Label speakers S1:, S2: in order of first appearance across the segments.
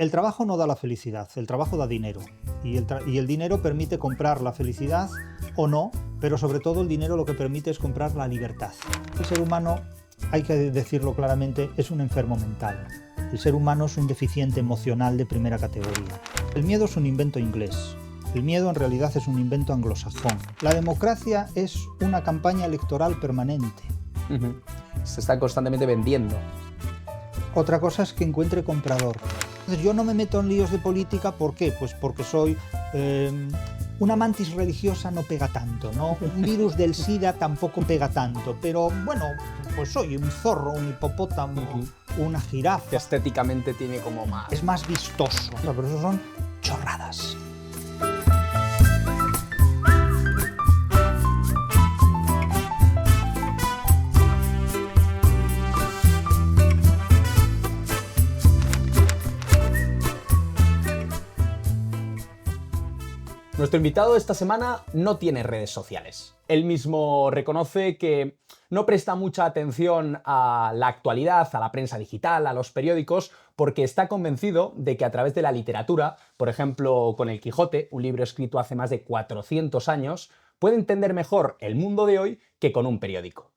S1: El trabajo no da la felicidad, el trabajo da dinero. Y el dinero permite comprar la felicidad o no, pero sobre todo el dinero lo que permite es comprar la libertad. El ser humano, hay que decirlo claramente, es un enfermo mental. El ser humano es un deficiente emocional de primera categoría. El miedo es un invento inglés. El miedo en realidad es un invento anglosajón. La democracia es una campaña electoral permanente.
S2: Se está constantemente vendiendo.
S1: Otra cosa es que encuentre comprador. Entonces, yo no me meto en líos de política, ¿por qué? Pues porque soy... una mantis religiosa no pega tanto, ¿no? Un virus del SIDA tampoco pega tanto, pero bueno, pues soy un zorro, un hipopótamo, una jirafa.
S2: Que estéticamente tiene como más...
S1: Es más vistoso, pero eso son chorradas.
S2: Nuestro invitado de esta semana no tiene redes sociales. Él mismo reconoce que no presta mucha atención a la actualidad, a la prensa digital, a los periódicos, porque está convencido de que a través de la literatura, por ejemplo con El Quijote, un libro escrito hace más de 400 años, puede entender mejor el mundo de hoy que con un periódico.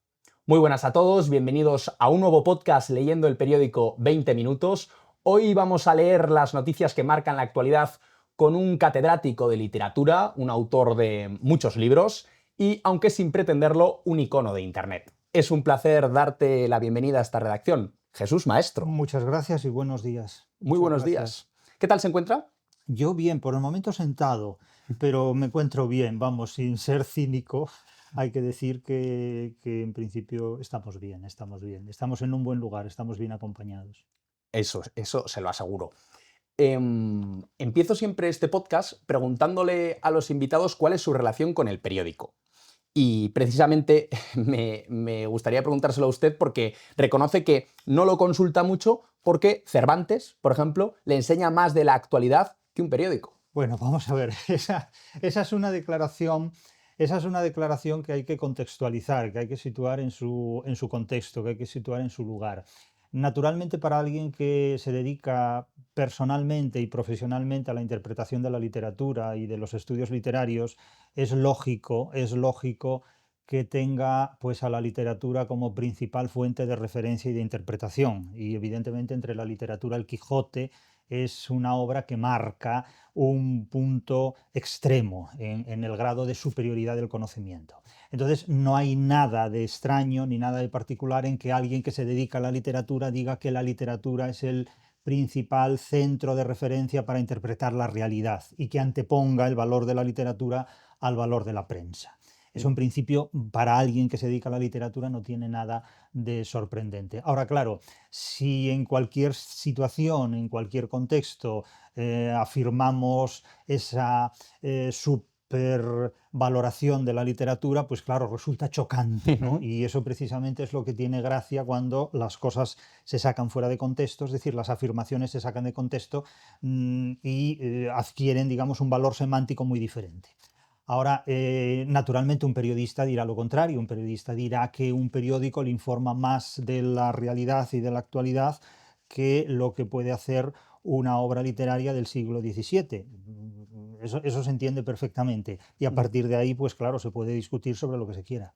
S2: Muy buenas a todos, bienvenidos a un nuevo podcast leyendo el periódico 20 minutos. Hoy vamos a leer las noticias que marcan la actualidad con un catedrático de literatura, un autor de muchos libros y, aunque sin pretenderlo, un icono de Internet. Es un placer darte la bienvenida a esta redacción. Jesús Maestro.
S1: Muchas gracias y buenos días.
S2: Muy buenos días. ¿Qué tal se encuentra?
S1: Yo bien, por el momento sentado, pero me encuentro bien, vamos, sin ser cínico. Hay que decir que en principio estamos bien, estamos en un buen lugar, estamos bien acompañados.
S2: Eso se lo aseguro. Empiezo siempre este podcast preguntándole a los invitados cuál es su relación con el periódico. Y precisamente me gustaría preguntárselo a usted porque reconoce que no lo consulta mucho porque Cervantes, por ejemplo, le enseña más de la actualidad que un periódico.
S1: Bueno, vamos a ver, esa es una declaración que hay que contextualizar, que hay que situar en su contexto, que hay que situar en su lugar. Naturalmente, para alguien que se dedica personalmente y profesionalmente a la interpretación de la literatura y de los estudios literarios, es lógico que tenga pues, a la literatura como principal fuente de referencia y de interpretación. Y evidentemente entre la literatura El Quijote es una obra que marca un punto extremo en el grado de superioridad del conocimiento. Entonces, no hay nada de extraño ni nada de particular en que alguien que se dedica a la literatura diga que la literatura es el principal centro de referencia para interpretar la realidad y que anteponga el valor de la literatura al valor de la prensa. Eso en principio para alguien que se dedica a la literatura no tiene nada de sorprendente. Ahora, claro, si en cualquier situación, en cualquier contexto, afirmamos esa supervaloración de la literatura, pues claro, resulta chocante, ¿no? Y eso precisamente es lo que tiene gracia cuando las cosas se sacan fuera de contexto, es decir, las afirmaciones se sacan de contexto y adquieren, digamos, un valor semántico muy diferente. Ahora, naturalmente un periodista dirá lo contrario, un periodista dirá que un periódico le informa más de la realidad y de la actualidad que lo que puede hacer una obra literaria del siglo XVII. Eso se entiende perfectamente y a partir de ahí, pues claro, se puede discutir sobre lo que se quiera.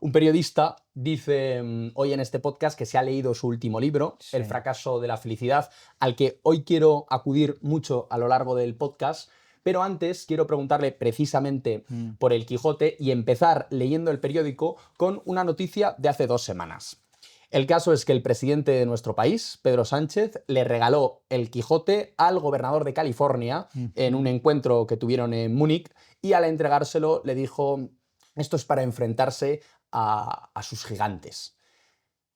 S2: Un periodista dice hoy en este podcast que se ha leído su último libro,
S1: Sí.
S2: El fracaso de la felicidad, al que hoy quiero acudir mucho a lo largo del podcast. Pero antes quiero preguntarle precisamente por El Quijote y empezar leyendo el periódico con una noticia de hace 2 semanas. El caso es que el presidente de nuestro país, Pedro Sánchez, le regaló El Quijote al gobernador de California en un encuentro que tuvieron en Múnich y al entregárselo le dijo: esto es para enfrentarse a sus gigantes.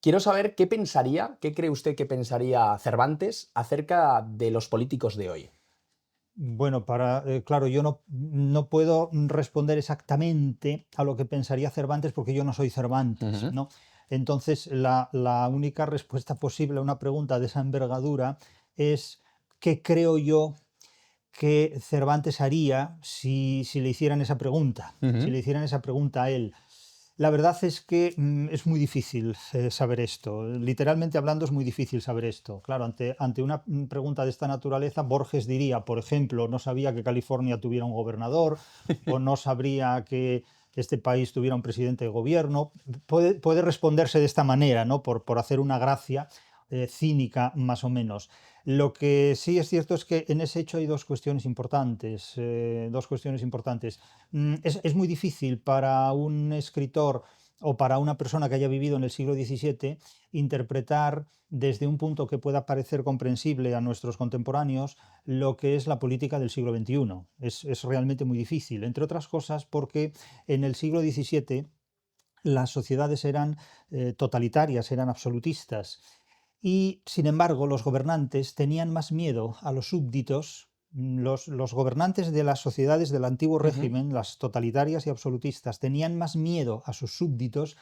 S2: Quiero saber qué cree usted que pensaría Cervantes acerca de los políticos de hoy.
S1: Bueno, claro, yo no puedo responder exactamente a lo que pensaría Cervantes porque yo no soy Cervantes, ¿no? Entonces, la única respuesta posible a una pregunta de esa envergadura es qué creo yo que Cervantes haría si le hicieran esa pregunta, si le hicieran esa pregunta a él. La verdad es que es muy difícil saber esto. Literalmente hablando es muy difícil saber esto. Claro, ante una pregunta de esta naturaleza, Borges diría, por ejemplo, no sabía que California tuviera un gobernador o no sabría que este país tuviera un presidente de gobierno. Puede responderse de esta manera, ¿no? Por hacer una gracia cínica más o menos. Lo que sí es cierto es que en ese hecho hay dos cuestiones importantes. Dos cuestiones importantes. Es muy difícil para un escritor o para una persona que haya vivido en el siglo XVII interpretar desde un punto que pueda parecer comprensible a nuestros contemporáneos lo que es la política del siglo XXI. Es realmente muy difícil, entre otras cosas porque en el siglo XVII las sociedades eran totalitarias, eran absolutistas y, sin embargo, los gobernantes tenían más miedo a los súbditos. Los gobernantes de las sociedades del antiguo
S2: Ujú.
S1: régimen, las totalitarias y absolutistas, tenían más miedo a sus súbditos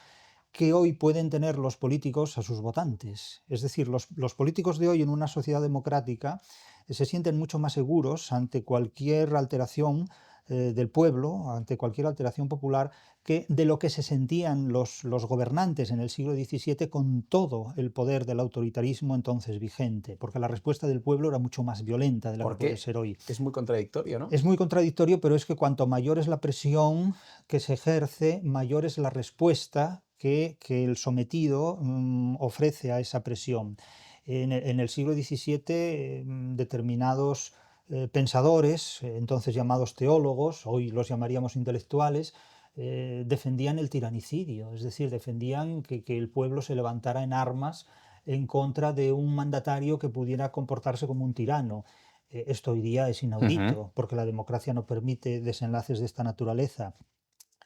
S1: que hoy pueden tener los políticos a sus votantes. Es decir, los políticos de hoy en una sociedad democrática se sienten mucho más seguros ante cualquier alteración del pueblo, ante cualquier alteración popular, que de lo que se sentían los gobernantes en el siglo XVII con todo el poder del autoritarismo entonces vigente, porque la respuesta del pueblo era mucho más violenta de la que puede
S2: Porque
S1: ser hoy.
S2: es muy contradictorio, ¿no?
S1: Es muy contradictorio, pero es que cuanto mayor es la presión que se ejerce, mayor es la respuesta que el sometido ofrece a esa presión. En el siglo XVII, determinados pensadores, entonces llamados teólogos, hoy los llamaríamos intelectuales, defendían el tiranicidio, es decir, defendían que el pueblo se levantara en armas en contra de un mandatario que pudiera comportarse como un tirano. Esto hoy día es
S2: Ujú.
S1: inaudito, porque la democracia no permite desenlaces de esta naturaleza.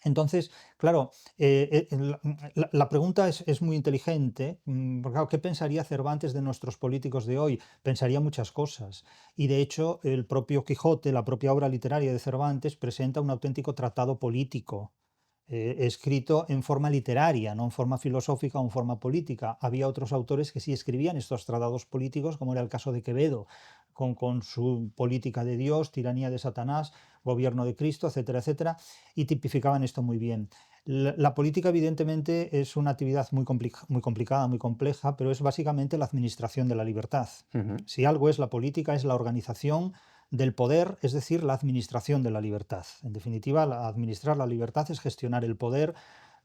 S1: Entonces, claro, la pregunta es muy inteligente, porque claro, ¿qué pensaría Cervantes de nuestros políticos de hoy? Pensaría muchas cosas. Y de hecho, el propio Quijote, la propia obra literaria de Cervantes, presenta un auténtico tratado político escrito en forma literaria, no en forma filosófica o en forma política. Había otros autores que sí escribían estos tratados políticos, como era el caso de Quevedo, con su política de Dios, tiranía de Satanás, gobierno de Cristo, etcétera, etcétera, y tipificaban esto muy bien. La política, evidentemente, es una actividad muy complicada, muy compleja, pero es básicamente la administración de la libertad.
S2: Ujú.
S1: Si algo es la política, es la organización del poder, es decir, la administración de la libertad. En definitiva, administrar la libertad es gestionar el poder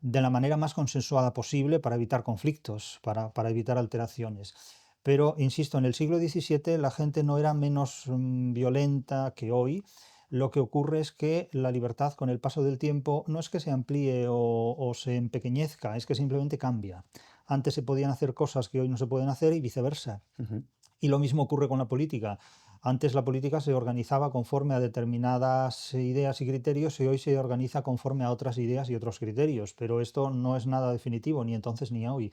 S1: de la manera más consensuada posible para evitar conflictos, para evitar alteraciones. Pero, insisto, en el siglo XVII la gente no era menos violenta que hoy. Lo que ocurre es que la libertad con el paso del tiempo no es que se amplíe o se empequeñezca, es que simplemente cambia. Antes se podían hacer cosas que hoy no se pueden hacer y viceversa.
S2: Ujú.
S1: Y lo mismo ocurre con la política. Antes la política se organizaba conforme a determinadas ideas y criterios y hoy se organiza conforme a otras ideas y otros criterios, pero esto no es nada definitivo, ni entonces ni hoy.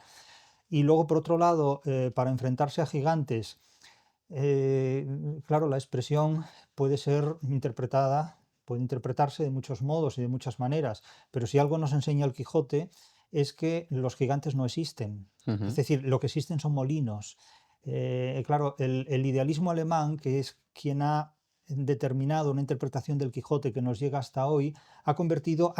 S1: Y luego, por otro lado, para enfrentarse a gigantes, claro, la expresión puede ser interpretada, puede interpretarse de muchos modos y de muchas maneras, pero si algo nos enseña el Quijote es que los gigantes no existen. Es
S2: Ujú.
S1: decir, lo que existen son molinos. Claro, el idealismo alemán, que es quien ha determinado una interpretación del Quijote que nos llega hasta hoy, ha convertido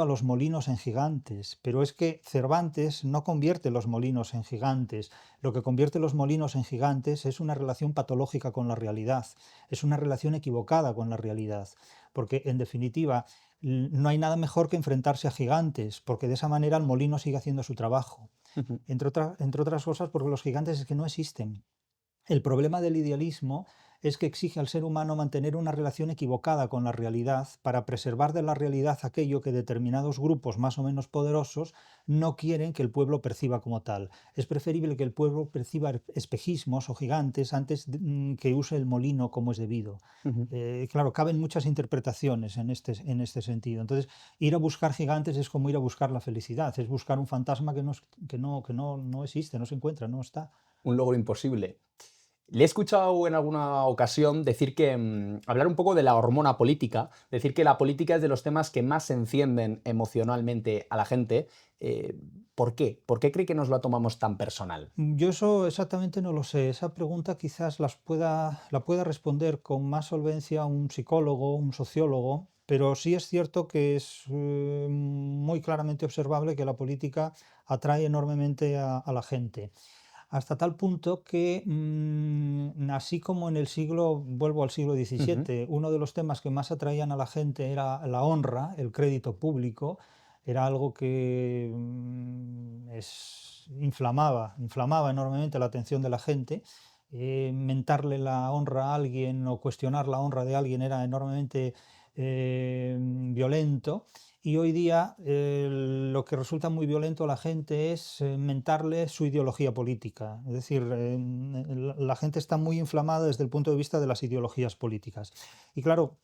S1: a los molinos en gigantes. Pero es que Cervantes no convierte los molinos en gigantes. Lo que convierte los molinos en gigantes es una relación patológica con la realidad, es una relación equivocada con la realidad. Porque, en definitiva, no hay nada mejor que enfrentarse a gigantes, porque de esa manera el molino sigue haciendo su trabajo.
S2: Ujú.
S1: Entre otras cosas porque los gigantes es que no existen. El problema del idealismo es que exige al ser humano mantener una relación equivocada con la realidad para preservar de la realidad aquello que determinados grupos más o menos poderosos no quieren que el pueblo perciba como tal. Es preferible que el pueblo perciba espejismos o gigantes antes que use el molino como es debido.
S2: Ujú.
S1: Claro, caben muchas interpretaciones en este sentido. Entonces, ir a buscar gigantes es como ir a buscar la felicidad, es buscar un fantasma que no existe, no se encuentra, no está.
S2: Un logro imposible. Le he escuchado en alguna ocasión decir que, hablar un poco de la hormona política, decir que la política es de los temas que más encienden emocionalmente a la gente. Eh, ¿Por qué? ¿Por qué cree que nos lo tomamos tan personal?
S1: Yo eso exactamente no lo sé. Esa pregunta quizás la pueda responder con más solvencia un psicólogo, un sociólogo, pero sí es cierto que es muy claramente observable que la política atrae enormemente a la gente. Hasta tal punto que, así como en el siglo, vuelvo al siglo
S2: Ujú,
S1: XVII, uno de los temas que más atraían a la gente era la honra, el crédito público, era algo que inflamaba enormemente la atención de la gente. Mentarle la honra a alguien o cuestionar la honra de alguien era enormemente violento. Y hoy día lo que resulta muy violento a la gente es mentarle su ideología política. Es decir, la gente está muy inflamada desde el punto de vista de las ideologías políticas. Y claro,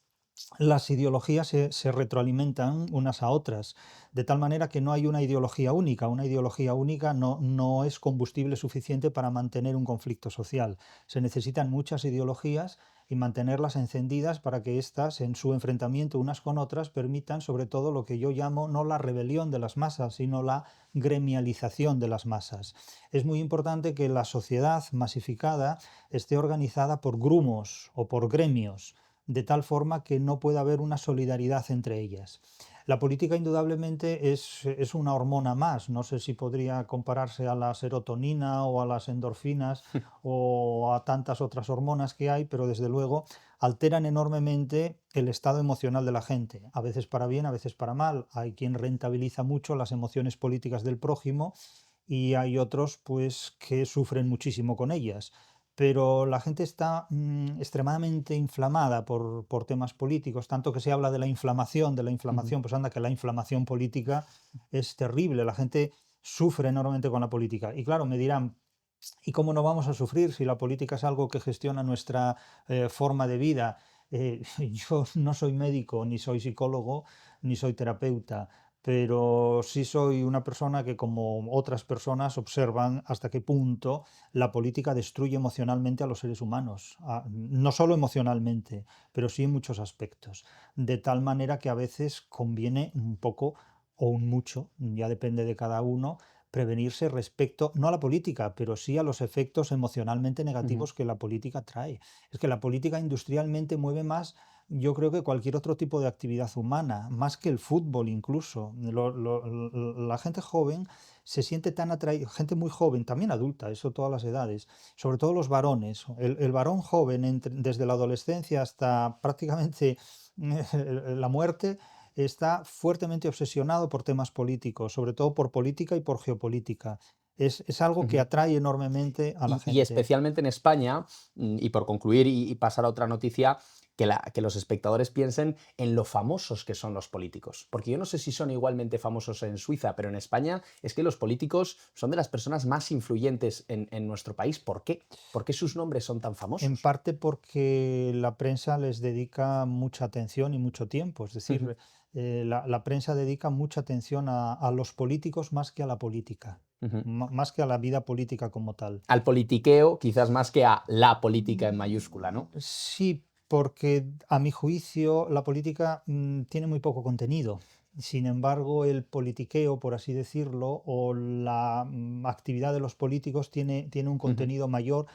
S1: las ideologías se retroalimentan unas a otras, de tal manera que no hay una ideología única. Una ideología única no es combustible suficiente para mantener un conflicto social. Se necesitan muchas ideologías y mantenerlas encendidas para que éstas, en su enfrentamiento unas con otras, permitan sobre todo lo que yo llamo no la rebelión de las masas, sino la gremialización de las masas. Es muy importante que la sociedad masificada esté organizada por grumos o por gremios, de tal forma que no pueda haber una solidaridad entre ellas. La política indudablemente es una hormona más, no sé si podría compararse a la serotonina o a las endorfinas o a tantas otras hormonas que hay, pero desde luego alteran enormemente el estado emocional de la gente, a veces para bien, a veces para mal. Hay quien rentabiliza mucho las emociones políticas del prójimo y hay otros pues que sufren muchísimo con ellas. Pero la gente está extremadamente inflamada por temas políticos, tanto que se habla de la
S2: ujú.
S1: inflamación, pues anda que la inflamación política es terrible, la gente sufre enormemente con la política. Y claro, me dirán, ¿y cómo no vamos a sufrir si la política es algo que gestiona nuestra forma de vida? Yo no soy médico, ni soy psicólogo, ni soy terapeuta, pero sí soy una persona que, como otras personas, observan hasta qué punto la política destruye emocionalmente a los seres humanos. No solo emocionalmente, pero sí en muchos aspectos. De tal manera que a veces conviene un poco o un mucho, ya depende de cada uno, prevenirse respecto, no a la política, pero sí a los efectos emocionalmente
S2: Ujú.
S1: negativos que la política trae. Es que la política industrialmente mueve más, yo creo, que cualquier otro tipo de actividad humana, más que el fútbol incluso. La gente joven se siente tan atraída, gente muy joven, también adulta, eso todas las edades, sobre todo los varones. El varón joven, desde la adolescencia hasta prácticamente la muerte, está fuertemente obsesionado por temas políticos, sobre todo por política y por geopolítica. Es algo que
S2: Ujú.
S1: atrae enormemente a la
S2: Y
S1: gente.
S2: especialmente en España, y por concluir y pasar a otra noticia, que los espectadores piensen en lo famosos que son los políticos. Porque yo no sé si son igualmente famosos en Suiza, pero en España es que los políticos son de las personas más influyentes en nuestro país. ¿Por qué? ¿Por qué sus nombres son tan
S1: En
S2: famosos?
S1: parte porque la prensa les dedica mucha atención y mucho tiempo. Es
S2: Ujú,
S1: decir, la prensa dedica mucha atención a los políticos más que a la política,
S2: ujú.
S1: más que a la vida política como tal.
S2: Al politiqueo, quizás más que a la política en mayúscula, ¿no?
S1: Sí, porque a mi juicio la política tiene muy poco contenido. Sin embargo, el politiqueo, por así decirlo, o la actividad de los políticos tiene un
S2: Ujú,
S1: contenido mayor,
S2: ujú.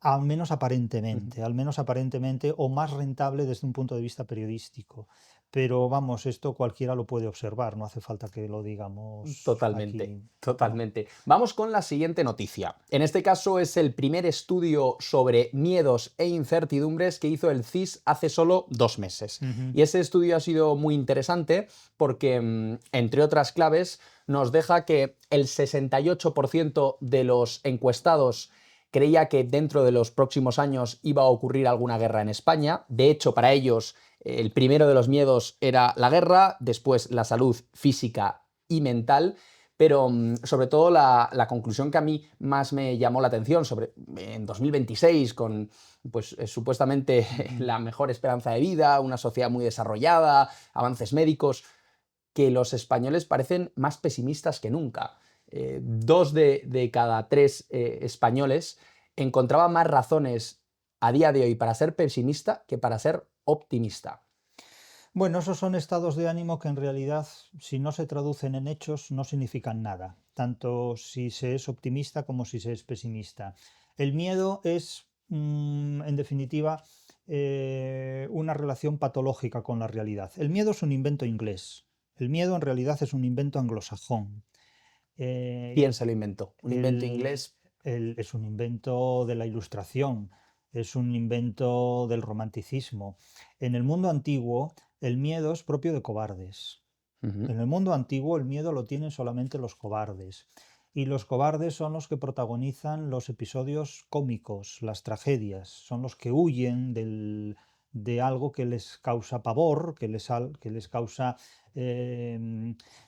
S1: al menos aparentemente, o más rentable desde un punto de vista periodístico. Pero vamos, esto cualquiera lo puede observar, no hace falta que lo digamos
S2: Totalmente,
S1: aquí. No.
S2: totalmente. Vamos con la siguiente noticia. En este caso es el primer estudio sobre miedos e incertidumbres que hizo el CIS hace solo 2 meses.
S1: Ujú,
S2: Y ese estudio ha sido muy interesante porque, entre otras claves, nos deja que el 68% de los encuestados creía que dentro de los próximos años iba a ocurrir alguna guerra en España. De hecho, para ellos, el primero de los miedos era la guerra, después la salud física y mental, pero sobre todo la conclusión que a mí más me llamó la atención sobre en 2026 con pues supuestamente
S1: ujú.
S2: la mejor esperanza de vida, una sociedad muy desarrollada, avances médicos, que los españoles parecen más pesimistas que nunca. Dos de cada tres españoles encontraba más razones a día de hoy para ser pesimista que para ser optimista.
S1: Bueno, esos son estados de ánimo que en realidad, si no se traducen en hechos, no significan nada, tanto si se es optimista como si se es pesimista. El miedo es, en definitiva, una relación patológica con la realidad. El miedo es un invento inglés. El miedo en realidad es un invento anglosajón.
S2: ¿Quién
S1: Eh,
S2: se lo inventó? ¿Un invento
S1: el-
S2: inglés?
S1: es un invento de la Ilustración, es un invento del romanticismo. En el mundo antiguo, el miedo es propio de cobardes.
S2: Ujú.
S1: En el mundo antiguo, el miedo lo tienen solamente los cobardes. Y los cobardes son los que protagonizan los episodios cómicos, las tragedias, son los que huyen de algo que les causa pavor, que les causa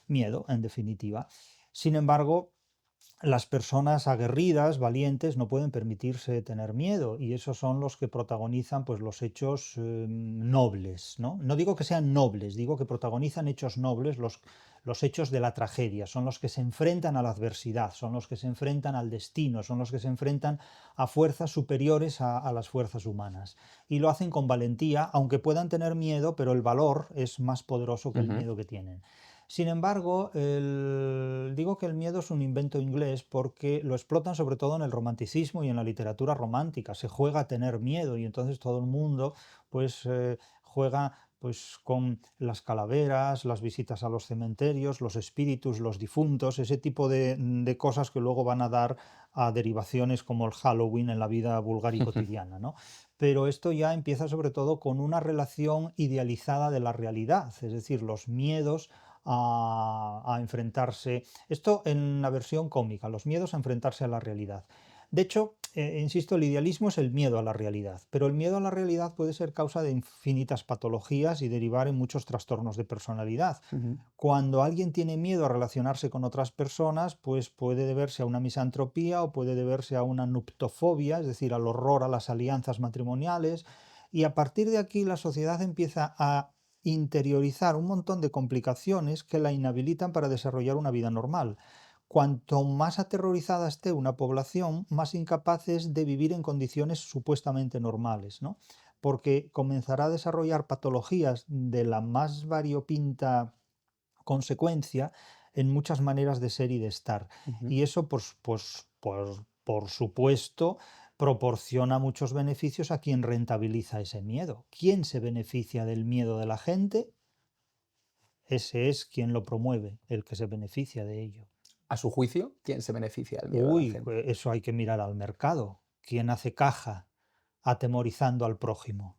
S1: miedo, en definitiva. Sin embargo, las personas aguerridas, valientes, no pueden permitirse tener miedo y esos son los que protagonizan pues, los hechos nobles, ¿no? No digo que sean nobles, digo que protagonizan hechos nobles, los hechos de la tragedia, son los que se enfrentan a la adversidad, son los que se enfrentan al destino, son los que se enfrentan a fuerzas superiores a las fuerzas humanas. Y lo hacen con valentía, aunque puedan tener miedo, pero el valor es más poderoso que el
S2: Ujú.
S1: miedo que tienen. Sin embargo, digo que el miedo es un invento inglés porque lo explotan sobre todo en el romanticismo y en la literatura romántica. Se juega a tener miedo y entonces todo el mundo pues juega pues con las calaveras, las visitas a los cementerios, los espíritus, los difuntos, ese tipo de cosas que luego van a dar a derivaciones como el Halloween en la vida vulgar y cotidiana, ¿no? Pero esto ya empieza sobre todo con una relación idealizada de la realidad, es decir, los miedos a enfrentarse, esto en la versión cómica, los miedos a enfrentarse a la realidad. De hecho, insisto, el idealismo es el miedo a la realidad, pero el miedo a la realidad puede ser causa de infinitas patologías y derivar en muchos trastornos de personalidad.
S2: Ujú.
S1: Cuando alguien tiene miedo a relacionarse con otras personas, pues puede deberse a una misantropía o puede deberse a una nuptofobia, es decir, al horror a las alianzas matrimoniales, y a partir de aquí la sociedad empieza a interiorizar un montón de complicaciones que la inhabilitan para desarrollar una vida normal. Cuanto más aterrorizada esté una población, más incapaz es de vivir en condiciones supuestamente normales, ¿no? Porque comenzará a desarrollar patologías de la más variopinta consecuencia en muchas maneras de ser y de estar.
S2: Ujú.
S1: Y eso, por supuesto, proporciona muchos beneficios a quien rentabiliza ese miedo. ¿Quién se beneficia del miedo de la gente? Ese es quien lo promueve, el que se beneficia de ello.
S2: A su juicio, ¿quién se beneficia del miedo de la
S1: Uy,
S2: gente?
S1: eso hay que mirar al mercado. ¿Quién hace caja atemorizando al prójimo?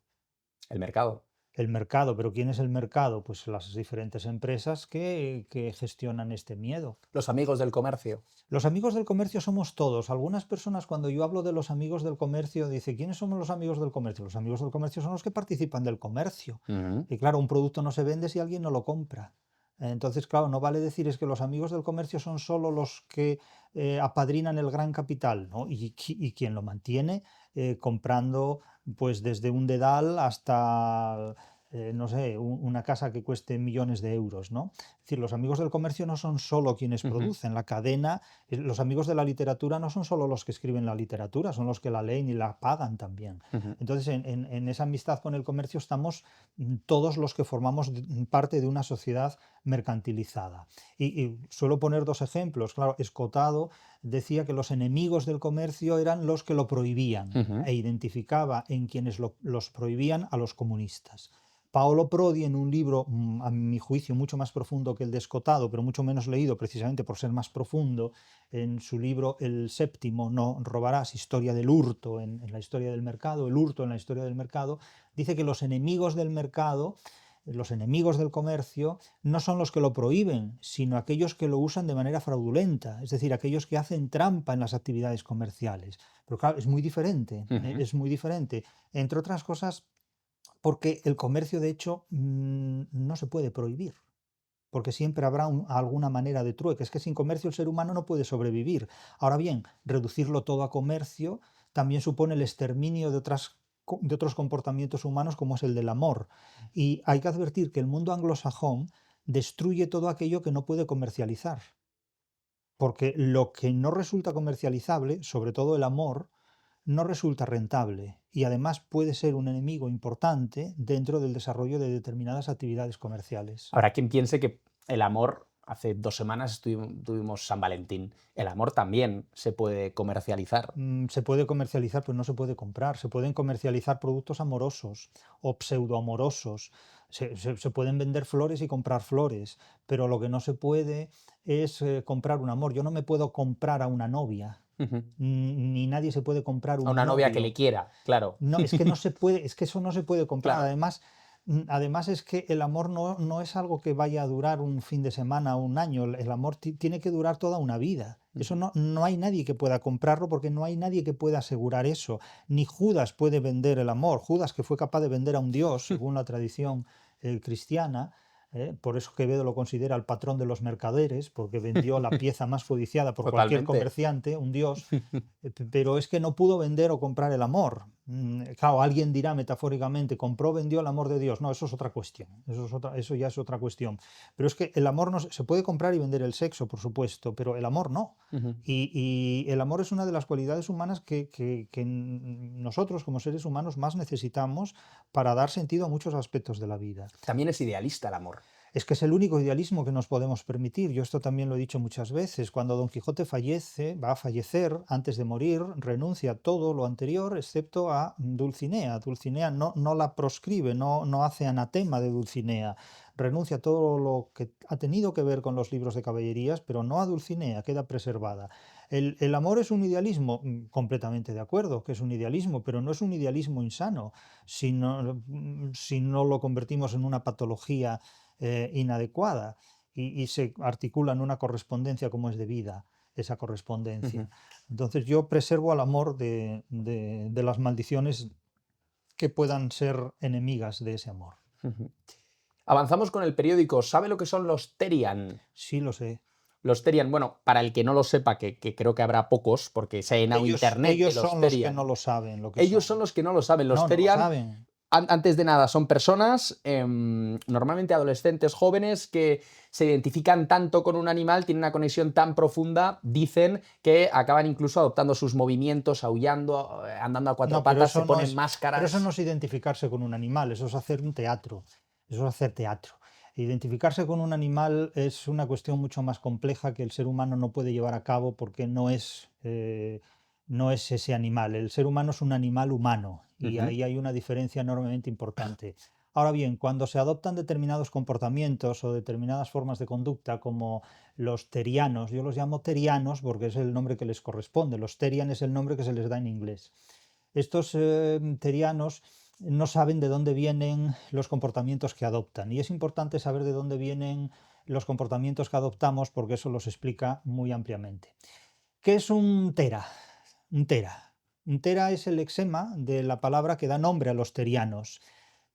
S2: El mercado.
S1: El mercado, pero ¿quién es el mercado? Pues las diferentes empresas que gestionan este miedo.
S2: Los amigos del comercio.
S1: Los amigos del comercio somos todos. Algunas personas cuando yo hablo de los amigos del comercio dicen, ¿quiénes somos los amigos del comercio? Los amigos del comercio son los que participan del comercio.
S2: Ujú.
S1: Y claro, un producto no se vende si alguien no lo compra. Entonces, claro, no vale decir es que los amigos del comercio son solo los que apadrinan el gran capital, ¿no? Y quien lo mantiene comprando pues desde un dedal hasta, no sé, una casa que cueste millones de euros, ¿no? Es decir, los amigos del comercio no son solo quienes
S2: Ujú.
S1: producen la cadena, los amigos de la literatura no son solo los que escriben la literatura, son los que la leen y la pagan también.
S2: Ujú.
S1: Entonces, en esa amistad con el comercio estamos todos los que formamos parte de una sociedad mercantilizada. Y suelo poner dos ejemplos. Claro, Escotado decía que los enemigos del comercio eran los que lo prohibían
S2: Ujú.
S1: e identificaba en quienes los prohibían a los comunistas. Paolo Prodi, en un libro, a mi juicio, mucho más profundo que el de Escotado, pero mucho menos leído precisamente por ser más profundo, en su libro El séptimo, No robarás, historia del hurto en la historia del mercado, el hurto en la historia del mercado, dice que los enemigos del mercado, los enemigos del comercio, no son los que lo prohíben, sino aquellos que lo usan de manera fraudulenta, es decir, aquellos que hacen trampa en las actividades comerciales. Pero claro, es muy diferente,
S2: Ujú.
S1: es muy diferente. Entre otras cosas, porque el comercio, de hecho, no se puede prohibir, porque siempre habrá alguna manera de trueque. Es que sin comercio el ser humano no puede sobrevivir. Ahora bien, reducirlo todo a comercio también supone el exterminio de otros comportamientos humanos como es el del amor. Y hay que advertir que el mundo anglosajón destruye todo aquello que no puede comercializar, porque lo que no resulta comercializable, sobre todo el amor, no resulta rentable y además puede ser un enemigo importante dentro del desarrollo de determinadas actividades comerciales.
S2: Habrá quien piense que el amor, hace 2 semanas tuvimos San Valentín, el amor también se puede comercializar.
S1: Se puede comercializar, pero no se puede comprar. Se pueden comercializar productos amorosos o pseudoamorosos. Se pueden vender flores y comprar flores, pero lo que no se puede es comprar un amor. Yo no me puedo comprar a una novia,
S2: Ujú.
S1: ni nadie se puede comprar
S2: A
S1: un
S2: una novia que le
S1: novio.
S2: quiera, claro.
S1: No, es que no se puede, es que eso no se puede comprar.
S2: Claro.
S1: Además es que el amor no es algo que vaya a durar un fin de semana o un año. El amor tiene que durar toda una vida. Eso
S2: Ujú.
S1: no hay nadie que pueda comprarlo porque no hay nadie que pueda asegurar eso. Ni Judas puede vender el amor. Judas, que fue capaz de vender a un dios, según la tradición cristiana. Por eso Quevedo lo considera el patrón de los mercaderes, porque vendió la pieza más codiciada por cualquier
S2: Totalmente.
S1: comerciante, un dios. Pero es que no pudo vender o comprar el amor. Claro, alguien dirá metafóricamente, compró, vendió el amor de Dios. No, eso es otra cuestión. Eso ya es otra cuestión. Pero es que el amor no se puede comprar y vender el sexo, por supuesto, pero el amor no.
S2: Ujú.
S1: Y el amor es una de las cualidades humanas que nosotros como seres humanos más necesitamos para dar sentido a muchos aspectos de la vida.
S2: También es idealista el amor.
S1: Es que es el único idealismo que nos podemos permitir. Yo esto también lo he dicho muchas veces. Cuando Don Quijote fallece, va a fallecer, antes de morir, renuncia a todo lo anterior, excepto a Dulcinea. Dulcinea no la proscribe, no hace anatema de Dulcinea. Renuncia a todo lo que ha tenido que ver con los libros de caballerías, pero no a Dulcinea, queda preservada. El amor es un idealismo, completamente de acuerdo que es un idealismo, pero no es un idealismo insano. Si no lo convertimos en una patología inadecuada y se articula en una correspondencia como es debida esa
S2: Ujú.
S1: correspondencia. Entonces yo preservo al amor de las maldiciones que puedan ser enemigas de ese amor.
S2: Ujú. Avanzamos con el periódico. ¿Sabe lo que son los Terian?
S1: Sí lo sé.
S2: Los Terian, bueno, para el que no lo sepa, que creo que habrá pocos, porque se ha llenado internet de
S1: Ellos
S2: los
S1: son los que no
S2: Terian.
S1: lo saben lo que
S2: Ellos son
S1: son.
S2: los que no lo saben. Los
S1: No lo
S2: Terian,
S1: saben.
S2: antes de nada, son personas, normalmente adolescentes jóvenes, que se identifican tanto con un animal, tienen una conexión tan profunda, dicen que acaban incluso adoptando sus movimientos, aullando, andando a cuatro
S1: No,
S2: patas, se ponen
S1: pero eso no
S2: máscaras.
S1: es identificarse con un animal, eso es hacer un teatro, eso es hacer teatro. Identificarse con un animal es una cuestión mucho más compleja que el ser humano no puede llevar a cabo porque no es ese animal. El ser humano es un animal humano y
S2: Ujú.
S1: ahí hay una diferencia enormemente importante. Ahora bien, cuando se adoptan determinados comportamientos o determinadas formas de conducta, como los terianos, yo los llamo terianos porque es el nombre que les corresponde, los terian es el nombre que se les da en inglés. Estos terianos no saben de dónde vienen los comportamientos que adoptan y es importante saber de dónde vienen los comportamientos que adoptamos porque eso los explica muy ampliamente. ¿Qué es un tera? Un tera. Un tera es el lexema de la palabra que da nombre a los terianos.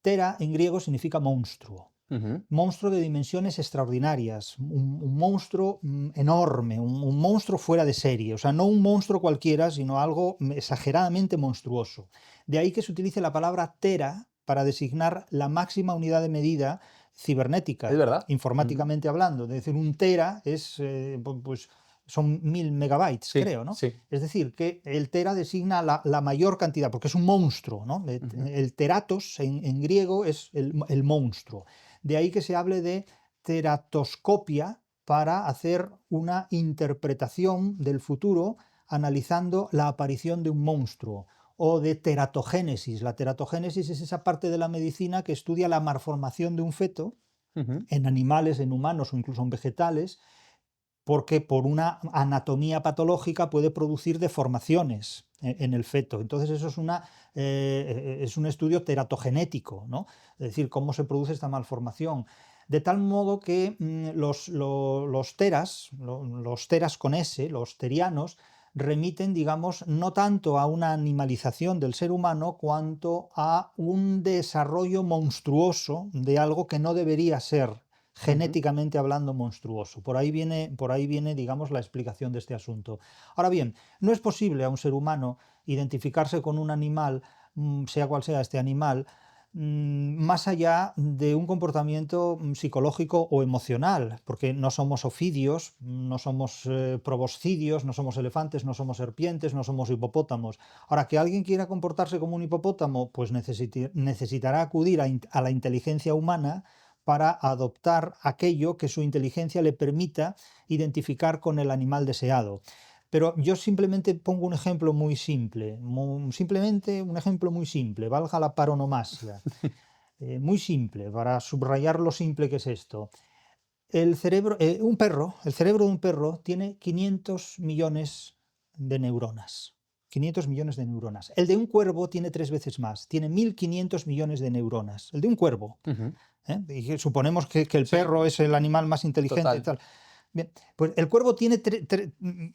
S1: Tera en griego significa monstruo.
S2: Ujú.
S1: Monstruo de dimensiones extraordinarias, un monstruo enorme, un monstruo fuera de serie, o sea, no un monstruo cualquiera, sino algo exageradamente monstruoso. De ahí que se utilice la palabra tera para designar la máxima unidad de medida
S2: Es
S1: cibernética,
S2: verdad. Ujú.
S1: informáticamente hablando. Es decir, un tera pues, son 1000 megabytes,
S2: Sí,
S1: creo, ¿no?
S2: sí.
S1: Es decir, que el tera designa la mayor cantidad, porque es un monstruo, ¿no?
S2: Ujú.
S1: El teratos en griego es el monstruo. De ahí que se hable de teratoscopia para hacer una interpretación del futuro analizando la aparición de un monstruo, o de teratogénesis. La teratogénesis es esa parte de la medicina que estudia la malformación de un feto
S2: Ujú.
S1: en animales, en humanos o incluso en vegetales, porque por una anatomía patológica puede producir deformaciones en el feto. Entonces eso es un estudio teratogenético, ¿no? Es decir, cómo se produce esta malformación. De tal modo que los teras, los teras con S, los terianos, remiten, digamos, no tanto a una animalización del ser humano cuanto a un desarrollo monstruoso de algo que no debería ser
S2: Ujú.
S1: genéticamente hablando monstruoso. Por ahí viene, digamos, la explicación de este asunto. Ahora bien, no es posible a un ser humano identificarse con un animal, sea cual sea este animal, más allá de un comportamiento psicológico o emocional, porque no somos ofidios, no somos proboscidios, no somos elefantes, no somos serpientes, no somos hipopótamos. Ahora, que alguien quiera comportarse como un hipopótamo, pues necesitará acudir a la inteligencia humana para adoptar aquello que su inteligencia le permita identificar con el animal deseado. Pero yo simplemente pongo un ejemplo muy simple, simplemente un ejemplo muy simple, valga la paronomasia, muy simple, para subrayar lo simple que es esto. El cerebro de un perro tiene 500 millones de neuronas. 500 millones de neuronas. El de un cuervo tiene 3 veces más, tiene 1.500 millones de neuronas. El de un cuervo.
S2: Ujú.
S1: Y suponemos que el
S2: Sí,
S1: perro es el animal más inteligente y
S2: total.
S1: tal. Bien, pues el cuervo tiene,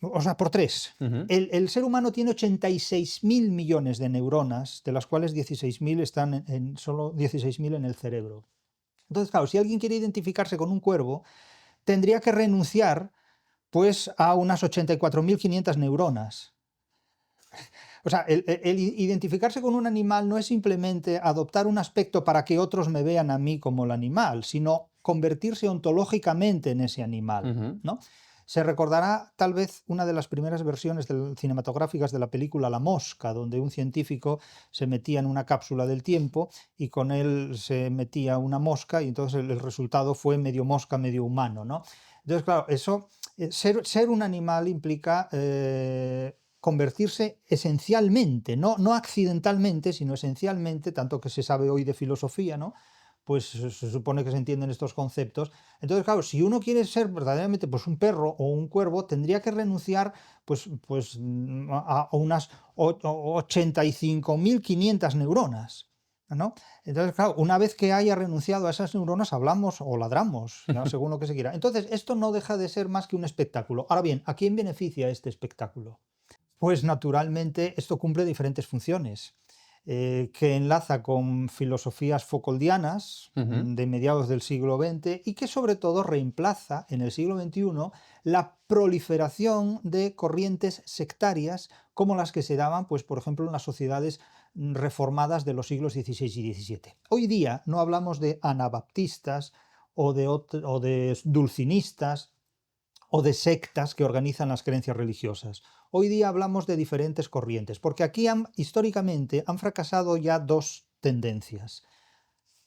S1: o sea, por tres.
S2: Ujú.
S1: El ser humano tiene 86.000 millones de neuronas, de las cuales 16.000 están solo 16.000 en el cerebro. Entonces, claro, si alguien quiere identificarse con un cuervo, tendría que renunciar pues, a unas 84.500 neuronas. O sea, el identificarse con un animal no es simplemente adoptar un aspecto para que otros me vean a mí como el animal, sino convertirse ontológicamente en ese animal,
S2: Ujú.
S1: ¿no? Se recordará tal vez una de las primeras versiones cinematográficas de la película La Mosca, donde un científico se metía en una cápsula del tiempo y con él se metía una mosca y entonces el resultado fue medio mosca, medio humano, ¿no? Entonces, claro, eso, ser un animal implica convertirse esencialmente, no accidentalmente, sino esencialmente, tanto que se sabe hoy de filosofía, ¿no? Pues se supone que se entienden estos conceptos. Entonces, claro, si uno quiere ser verdaderamente pues, un perro o un cuervo, tendría que renunciar a unas 85.500 neuronas, ¿no? Entonces, claro, una vez que haya renunciado a esas neuronas, hablamos o ladramos, ya según lo que se quiera. Entonces, esto no deja de ser más que un espectáculo. Ahora bien, ¿a quién beneficia este espectáculo? Pues naturalmente esto cumple diferentes funciones, que enlaza con filosofías Foucauldianas
S2: Ujú.
S1: de mediados del siglo XX y que sobre todo reemplaza en el siglo XXI la proliferación de corrientes sectarias como las que se daban, pues, por ejemplo, en las sociedades reformadas de los siglos XVI y XVII. Hoy día no hablamos de anabaptistas o de dulcinistas o de sectas que organizan las creencias religiosas. Hoy día hablamos de diferentes corrientes, porque aquí históricamente han fracasado ya dos tendencias.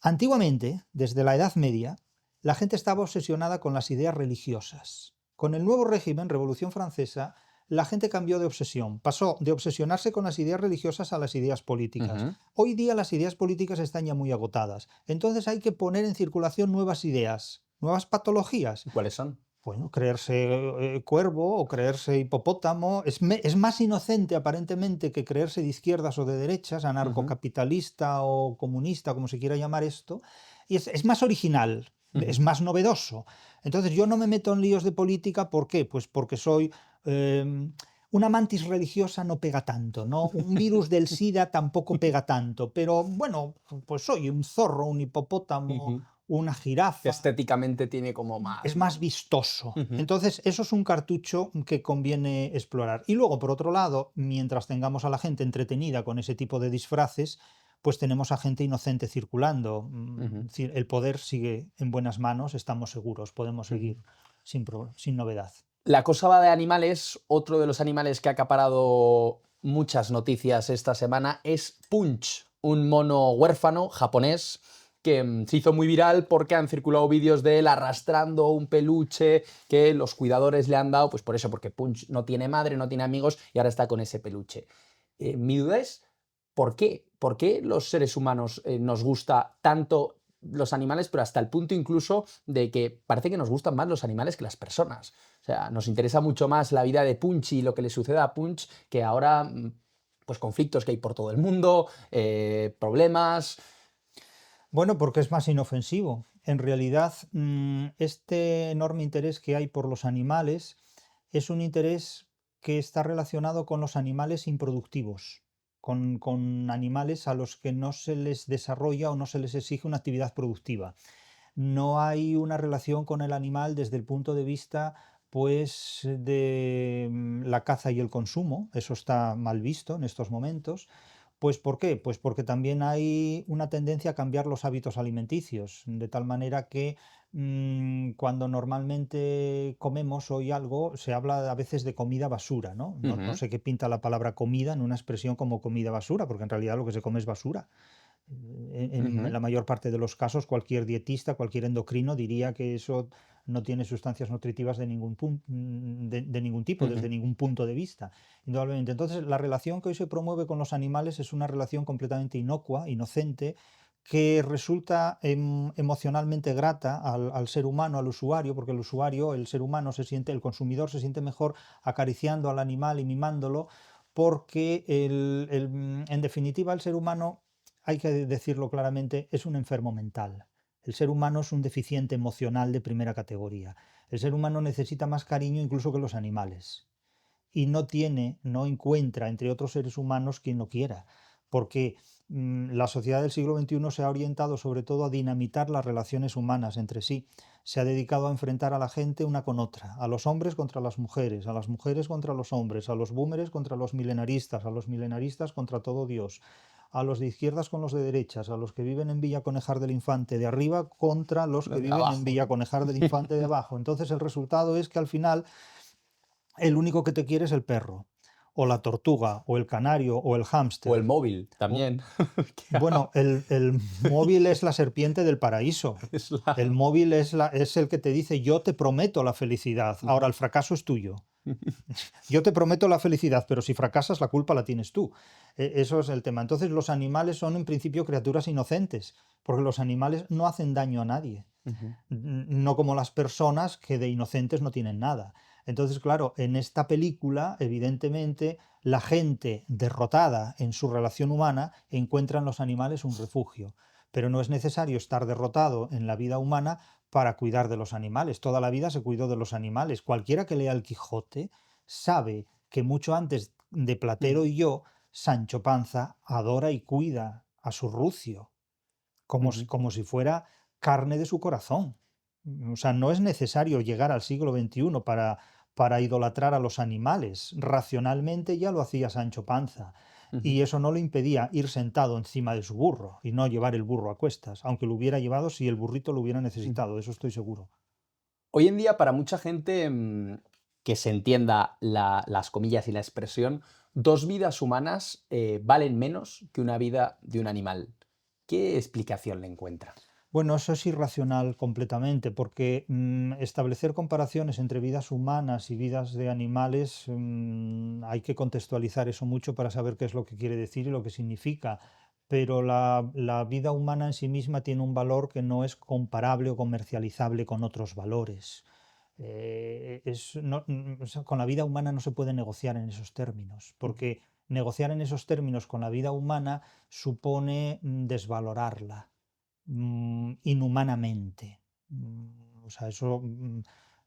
S1: Antiguamente, desde la Edad Media, la gente estaba obsesionada con las ideas religiosas. Con el nuevo régimen, Revolución Francesa, la gente cambió de obsesión, pasó de obsesionarse con las ideas religiosas a las ideas políticas.
S2: Ujú.
S1: Hoy día las ideas políticas están ya muy agotadas, entonces hay que poner en circulación nuevas ideas, nuevas patologías.
S2: ¿Y cuáles son?
S1: Bueno, creerse cuervo o creerse hipopótamo es más inocente aparentemente que creerse de izquierdas o de derechas,
S2: Ujú.
S1: anarcocapitalista o comunista, como se quiera llamar esto, y es más original, es
S2: Ujú.
S1: más novedoso. Entonces yo no me meto en líos de política, ¿por qué? Pues porque soy una mantis religiosa no pega tanto, ¿no? Un virus del SIDA tampoco pega tanto, pero bueno, pues soy un zorro, un hipopótamo,
S2: Ujú.
S1: una
S2: Que
S1: jirafa,
S2: estéticamente tiene como
S1: es
S2: más,
S1: más
S2: ¿no?
S1: vistoso.
S2: Ujú.
S1: Entonces, eso es un cartucho que conviene explorar. Y luego, por otro lado, mientras tengamos a la gente entretenida con ese tipo de disfraces, pues tenemos a gente inocente circulando.
S2: Ujú.
S1: Es decir, el poder sigue en buenas manos, estamos seguros, podemos
S2: Ujú.
S1: seguir sin novedad.
S2: La cosa va de animales. Otro de los animales que ha acaparado muchas noticias esta semana es Punch, un mono huérfano japonés que se hizo muy viral porque han circulado vídeos de él arrastrando un peluche que los cuidadores le han dado, pues por eso, porque Punch no tiene madre, no tiene amigos y ahora está con ese peluche. Mi duda es, ¿por qué? ¿Por qué los seres humanos nos gusta tanto los animales, pero hasta el punto incluso de que parece que nos gustan más los animales que las personas? O sea, nos interesa mucho más la vida de Punch y lo que le suceda a Punch que ahora, pues conflictos que hay por todo el mundo, problemas.
S1: Bueno, porque es más inofensivo. En realidad, este enorme interés que hay por los animales es un interés que está relacionado con los animales improductivos, con animales a los que no se les desarrolla o no se les exige una actividad productiva. No hay una relación con el animal desde el punto de vista pues de la caza y el consumo, eso está mal visto en estos momentos, Pues ¿por qué? Pues porque también hay una tendencia a cambiar los hábitos alimenticios, de tal manera que cuando normalmente comemos hoy algo, se habla a veces de comida basura, ¿no? No
S2: Ujú,
S1: sé qué pinta la palabra comida en una expresión como comida basura, porque en realidad lo que se come es basura. En
S2: ujú,
S1: la mayor parte de los casos, cualquier dietista, cualquier endocrino diría que eso no tiene sustancias nutritivas de ningún tipo, desde
S2: ujú.
S1: ningún punto de vista, indudablemente. Entonces, la relación que hoy se promueve con los animales es una relación completamente inocua, inocente, que resulta emocionalmente grata al ser humano, al usuario, porque el usuario, el ser humano se siente, el consumidor se siente mejor acariciando al animal y mimándolo, porque en definitiva el ser humano, hay que decirlo claramente, es un enfermo mental. El ser humano es un deficiente emocional de primera categoría. El ser humano necesita más cariño incluso que los animales. Y no encuentra entre otros seres humanos quien lo quiera. Porque la sociedad del siglo XXI se ha orientado sobre todo a dinamitar las relaciones humanas entre sí. Se ha dedicado a enfrentar a la gente una con otra, a los hombres contra las mujeres, a las mujeres contra los hombres, a los boomers contra los milenaristas, a los milenaristas contra todo Dios, a los de izquierdas con los de derechas, a los que viven en Villa Conejar del Infante de arriba contra los que
S2: Los de
S1: viven en
S2: abajo,
S1: Villa
S2: ¿no?
S1: Conejar del Infante de abajo. Entonces el resultado es que al final el único que te quiere es el perro, o la tortuga, o el canario, o el
S2: O el
S1: hámster.
S2: móvil
S1: O,
S2: también. Que
S1: bueno, el móvil es la serpiente del paraíso.
S2: es
S1: El
S2: la...
S1: móvil es el que te dice: yo te prometo la felicidad, ahora el fracaso es tuyo. Yo te prometo la felicidad, pero si fracasas la culpa la tienes tú. Eso es el tema. Entonces los animales son en principio criaturas inocentes, porque los animales no hacen daño a nadie,
S2: Ujú.
S1: no como las personas que de inocentes no tienen nada. Entonces, claro, en esta película, evidentemente, la gente derrotada en su relación humana encuentra en los animales un refugio. Pero no es necesario estar derrotado en la vida humana para cuidar de los animales. Toda la vida se cuidó de los animales. Cualquiera que lea el Quijote sabe que mucho antes de Platero
S2: Ujú,
S1: y yo, Sancho Panza adora y cuida a su rucio
S2: ujú.
S1: como si fuera carne de su corazón. O sea, no es necesario llegar al siglo XXI para idolatrar a los animales. Racionalmente ya lo hacía Sancho Panza.
S2: Ujú.
S1: Y eso no le impedía ir sentado encima de su burro y no llevar el burro a cuestas, aunque lo hubiera llevado si el burrito lo hubiera
S2: Ujú.
S1: necesitado, de eso estoy seguro.
S2: Hoy en día, para mucha gente, que se entienda las comillas y la expresión, dos vidas humanas valen menos que una vida de un animal. ¿Qué explicación le encuentra?
S1: Bueno, eso es irracional completamente, porque establecer comparaciones entre vidas humanas y vidas de animales, hay que contextualizar eso mucho para saber qué es lo que quiere decir y lo que significa. Pero la vida humana en sí misma tiene un valor que no es comparable o comercializable con otros valores. O sea, con la vida humana no se puede negociar en esos términos,
S2: Ujú.
S1: porque negociar en esos términos con la vida humana supone desvalorarla inhumanamente. O sea, eso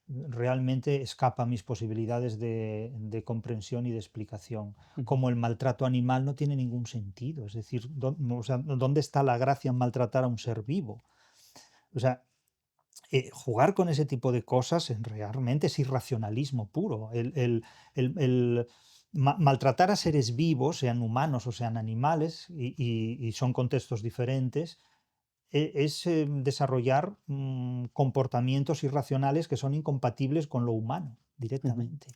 S1: realmente escapa a mis posibilidades de comprensión y de explicación.
S2: Ujú.
S1: Como el maltrato animal no tiene ningún sentido. Es decir, o sea, ¿dónde está la gracia en maltratar a un ser vivo? O sea, jugar con ese tipo de cosas realmente es irracionalismo puro. Maltratar a seres vivos, sean humanos o sean animales, y son contextos diferentes, es desarrollar comportamientos irracionales que son incompatibles con lo humano
S2: Ujú.
S1: directamente.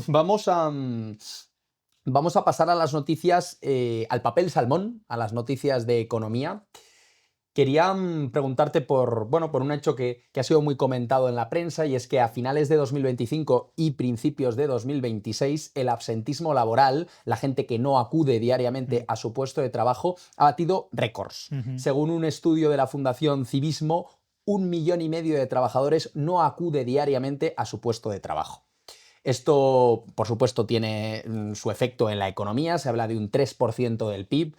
S2: Vamos a, vamos a pasar a las noticias, al papel salmón, a las noticias de economía. Quería preguntarte por, bueno, por un hecho que ha sido muy comentado en la prensa, y es que a finales de 2025 y principios de 2026 el absentismo laboral, la gente que no acude diariamente
S1: Mm,
S2: a su puesto de trabajo, ha batido récords.
S1: ujú.
S2: Según un estudio de la Fundación Civismo, 1,5 millones de trabajadores no acude diariamente a su puesto de trabajo. Esto, por supuesto, tiene su efecto en la economía. Se habla de un 3% del PIB,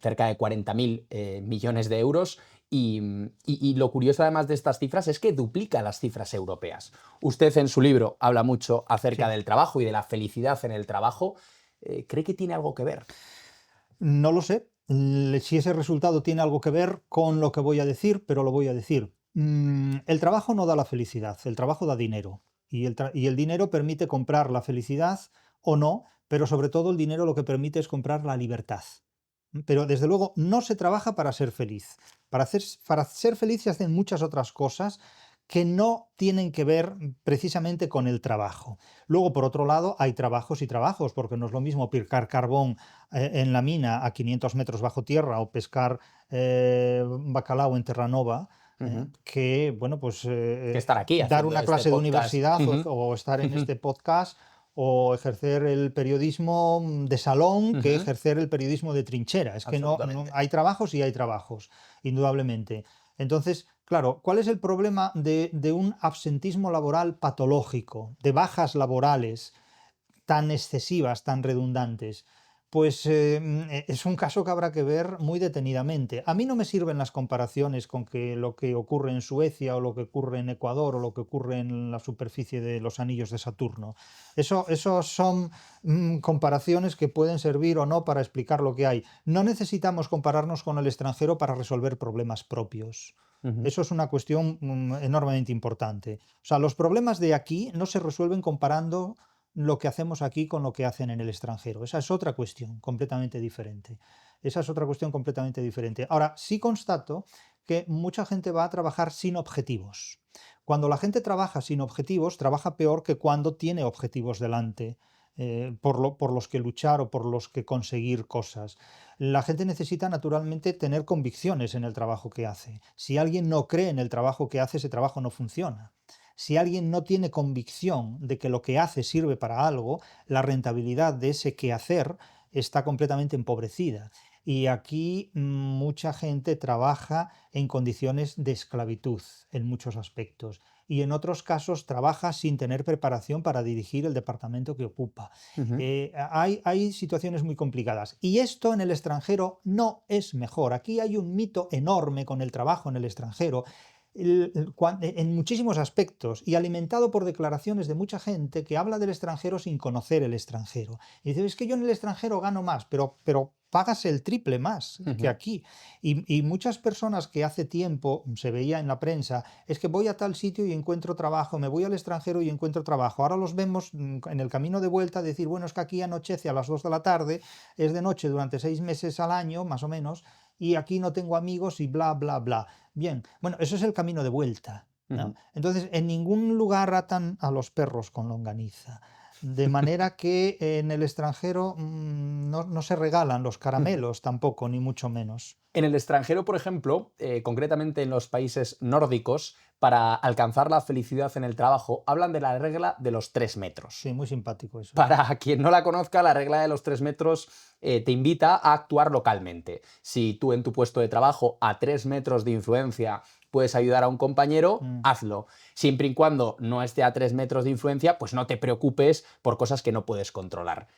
S2: cerca de 40.000 millones de euros. Y lo curioso, además de estas cifras, es que duplica las cifras europeas. Usted en su libro habla mucho acerca
S1: Sí.
S2: del trabajo y de la felicidad en el trabajo. ¿Cree que tiene algo que ver?
S1: No lo sé si ese resultado tiene algo que ver con lo que voy a decir, pero lo voy a decir. El trabajo no da la felicidad, el trabajo da dinero. Y el dinero permite comprar la felicidad o no, pero sobre todo el dinero lo que permite es comprar la libertad. Pero desde luego no se trabaja para ser feliz. Para ser feliz se hacen muchas otras cosas que no tienen que ver precisamente con el trabajo. Luego, por otro lado, hay trabajos y trabajos, porque no es lo mismo picar carbón en la mina a 500 metros bajo tierra o pescar bacalao en Terranova,
S2: Ujú.
S1: que, bueno, pues
S2: Que estar aquí
S1: dar
S2: haciendo
S1: una
S2: este
S1: clase de
S2: podcast.
S1: universidad
S2: Ujú,
S1: o estar en
S2: ujú,
S1: este podcast o ejercer el periodismo de salón que
S2: ujú.
S1: ejercer el periodismo de trinchera. Es que
S2: Absolutamente.
S1: hay trabajos y hay trabajos, indudablemente. Entonces, claro, ¿cuál es el problema de un absentismo laboral patológico, de bajas laborales tan excesivas, tan redundantes? Pues es un caso que habrá que ver muy detenidamente. A mí no me sirven las comparaciones con que lo que ocurre en Suecia o lo que ocurre en Ecuador o lo que ocurre en la superficie de los anillos de Saturno. Eso son comparaciones que pueden servir o no para explicar lo que hay. No necesitamos compararnos con el extranjero para resolver problemas propios.
S2: Ujú.
S1: Eso es una cuestión enormemente importante. O sea, los problemas de aquí no se resuelven comparando lo que hacemos aquí con lo que hacen en el extranjero. Esa es otra cuestión completamente diferente. Esa es otra cuestión completamente diferente. Ahora, sí constato que mucha gente va a trabajar sin objetivos. Cuando la gente trabaja sin objetivos, trabaja peor que cuando tiene objetivos delante. Por los que luchar o por los que conseguir cosas. La gente necesita naturalmente tener convicciones en el trabajo que hace. Si alguien no cree en el trabajo que hace, ese trabajo no funciona. Si alguien no tiene convicción de que lo que hace sirve para algo, la rentabilidad de ese quehacer está completamente empobrecida. Y aquí mucha gente trabaja en condiciones de esclavitud en muchos aspectos y en otros casos trabaja sin tener preparación para dirigir el departamento que ocupa.
S2: Ujú.
S1: Hay situaciones muy complicadas y esto en el extranjero no es mejor. Aquí hay un mito enorme con el trabajo en el extranjero en muchísimos aspectos y alimentado por declaraciones de mucha gente que habla del extranjero sin conocer el extranjero. Y dice, es que yo en el extranjero gano más, pero pagas el triple más que
S2: Ujú.
S1: aquí. Y muchas personas que hace tiempo se veía en la prensa, es que voy a tal sitio y encuentro trabajo, me voy al extranjero y encuentro trabajo. Ahora los vemos en el camino de vuelta decir, bueno, es que aquí anochece a las 2 de la tarde, es de noche durante 6 meses al año, más o menos, y aquí no tengo amigos y bla, bla, bla. Bien, bueno, eso es el camino de vuelta, ¿no?
S2: Ujú.
S1: Entonces, en ningún lugar atan a los perros con longaniza. De manera que en el extranjero no se regalan los
S2: Ujú.
S1: caramelos tampoco, ni mucho menos.
S2: En el extranjero, por ejemplo, concretamente en los países nórdicos, para alcanzar la felicidad en el trabajo, hablan de la regla de los 3 metros.
S1: Sí, muy simpático eso.
S2: Para quien no la conozca, la regla de los 3 metros te invita a actuar localmente. Si tú en tu puesto de trabajo a 3 metros de influencia puedes ayudar a un compañero,
S1: Mm.
S2: hazlo. Siempre y cuando no esté a 3 metros de influencia, pues no te preocupes por cosas que no puedes controlar.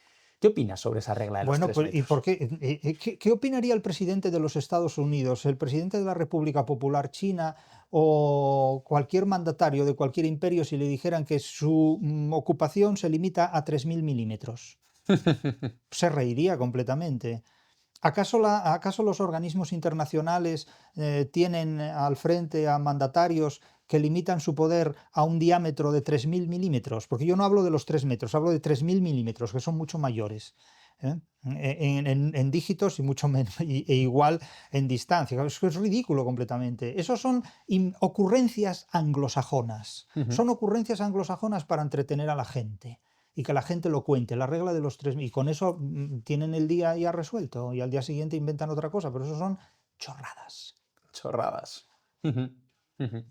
S2: ¿Qué opinas sobre esa regla de los
S1: Bueno,
S2: tres
S1: pues, ¿y por
S2: metros?
S1: qué? ¿Qué opinaría el presidente de los Estados Unidos, el presidente de la República Popular China o cualquier mandatario de cualquier imperio si le dijeran que su ocupación se limita a 3.000 milímetros? Se reiría completamente. ¿Acaso los organismos internacionales tienen al frente a mandatarios que limitan su poder a un diámetro de 3.000 milímetros? Porque yo no hablo de los 3 metros, hablo de 3.000 milímetros, que son mucho mayores. ¿Eh? En dígitos y mucho menos, e igual en distancia. Claro, es ridículo completamente. Esos son ocurrencias anglosajonas.
S2: Ujú.
S1: Son ocurrencias anglosajonas para entretener a la gente y que la gente lo cuente, la regla de los 3 y con eso tienen el día ya resuelto y al día siguiente inventan otra cosa, pero eso son chorradas.
S2: Chorradas. Ujú, ujú.